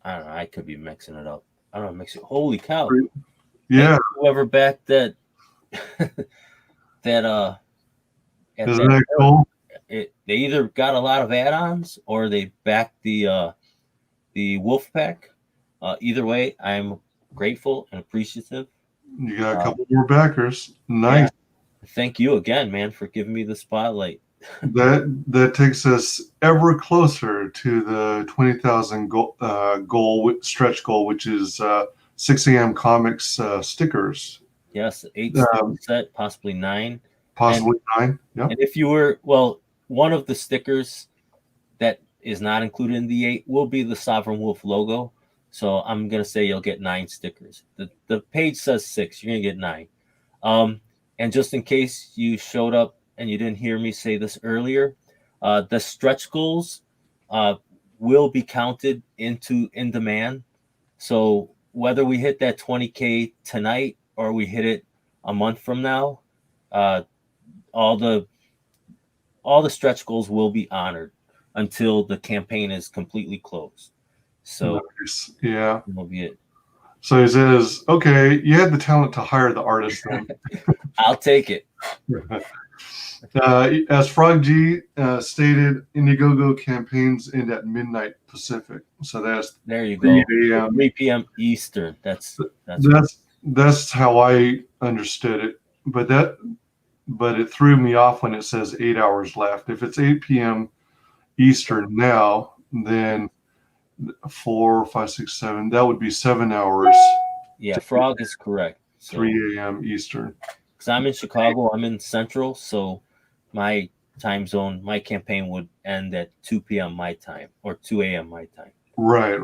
don't know. I could be mixing it up. I don't know. Holy cow! Yeah. Whoever backed that, that Isn't that cool? They either got a lot of add-ons or they backed the Wolf Pack. Either way, I'm grateful and appreciative. You got a couple more backers. Nice. Yeah. Thank you again, man, for giving me the spotlight. That takes us ever closer to the 20,000 goal stretch goal, which is 6 a.m. Comics stickers. Yes, 8 set, possibly 9. Possibly 9. Yep. And if you were, one of the stickers that is not included in the 8 will be the Sovereign Wolf logo. So I'm gonna say you'll get 9 stickers. The page says 6. You're gonna get 9. And just in case you showed up and you didn't hear me say this earlier, the stretch goals will be counted in demand. So whether we hit that 20K tonight or we hit it a month from now, all the stretch goals will be honored until the campaign is completely closed. So nice. Yeah. that'll be it. So he says, okay, you had the talent to hire the artist then. I'll take it. As Frog G stated, Indiegogo campaigns end at midnight Pacific. So that's There you go. 3 a.m. 3 p.m. Eastern. That's how I understood it. But it threw me off when it says 8 hours left. If it's 8 p.m. Eastern now, then 4, 5, 6, 7, that would be 7 hours. Yeah, Frog is correct. So, 3 a.m. Eastern. because I'm in Chicago, I'm in Central, so my time zone, my campaign would end at 2 p.m. my time or 2 a.m. my time. Right.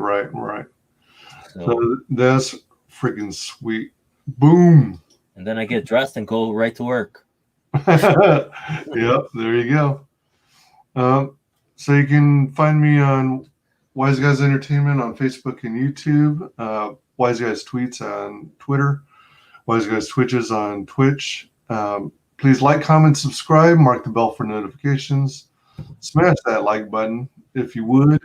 So So that's freaking sweet. Boom. and then I get dressed and go right to work. Yep, there you go. So you can find me on WyzGyz Entertainment on Facebook and YouTube, WyzGyz Tweets on Twitter, WyzGyz Twitches on Twitch. Please like, comment, subscribe, mark the bell for notifications. Smash that like button if you would.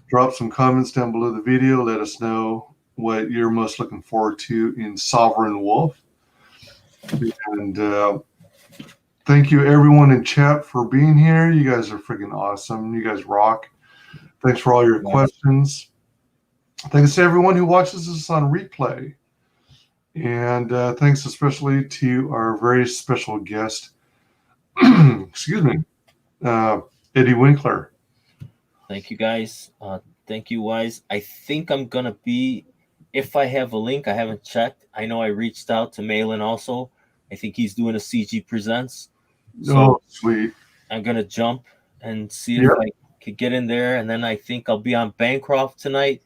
Drop some comments down below the video. Let us know what you're most looking forward to in Sovereign Wolf. And thank you everyone in chat for being here. You guys are freaking awesome. You guys rock. Thanks for all your questions. Thanks to everyone who watches this on replay. And thanks especially to our very special guest, excuse me, Eddie Winkler. Thank you guys. Thank you, Wise. I think I'm gonna be, if I have a link, I haven't checked. I know I reached out to Malin also. I think he's doing a CG Presents. So sweet. I'm gonna jump and see if I could get in there, and then I think I'll be on Bancroft tonight.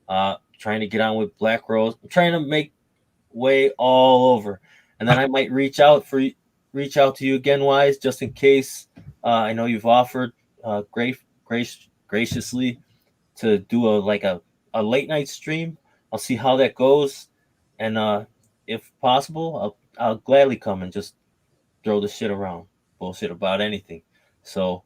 Trying to get on with Black Rose. I'm trying to make way all over, and then I might reach out to you again, Wise, just in case. I know you've offered graciously to do a late night stream. I'll see how that goes, and if possible, I'll gladly come and just throw the shit around, bullshit about anything. So,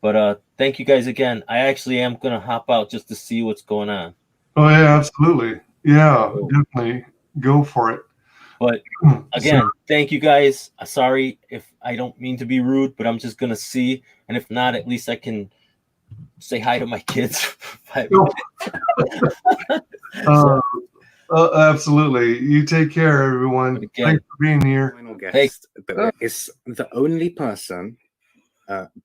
but thank you guys again. I actually am gonna hop out just to see what's going on. Oh yeah, absolutely. Yeah, definitely go for it. But again, thank you guys. Sorry if I don't mean to be rude, but I'm just gonna see, and if not, at least I can say hi to my kids. Absolutely. You take care, everyone. Thanks for being here. Final guest is the only person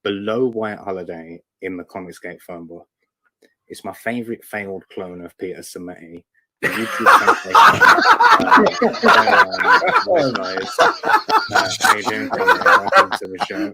below White Holiday in the ComicsGate phone book. It's my favorite failed clone of Peter Sammetti. The YouTube how you doing, Conrad? Welcome to the show.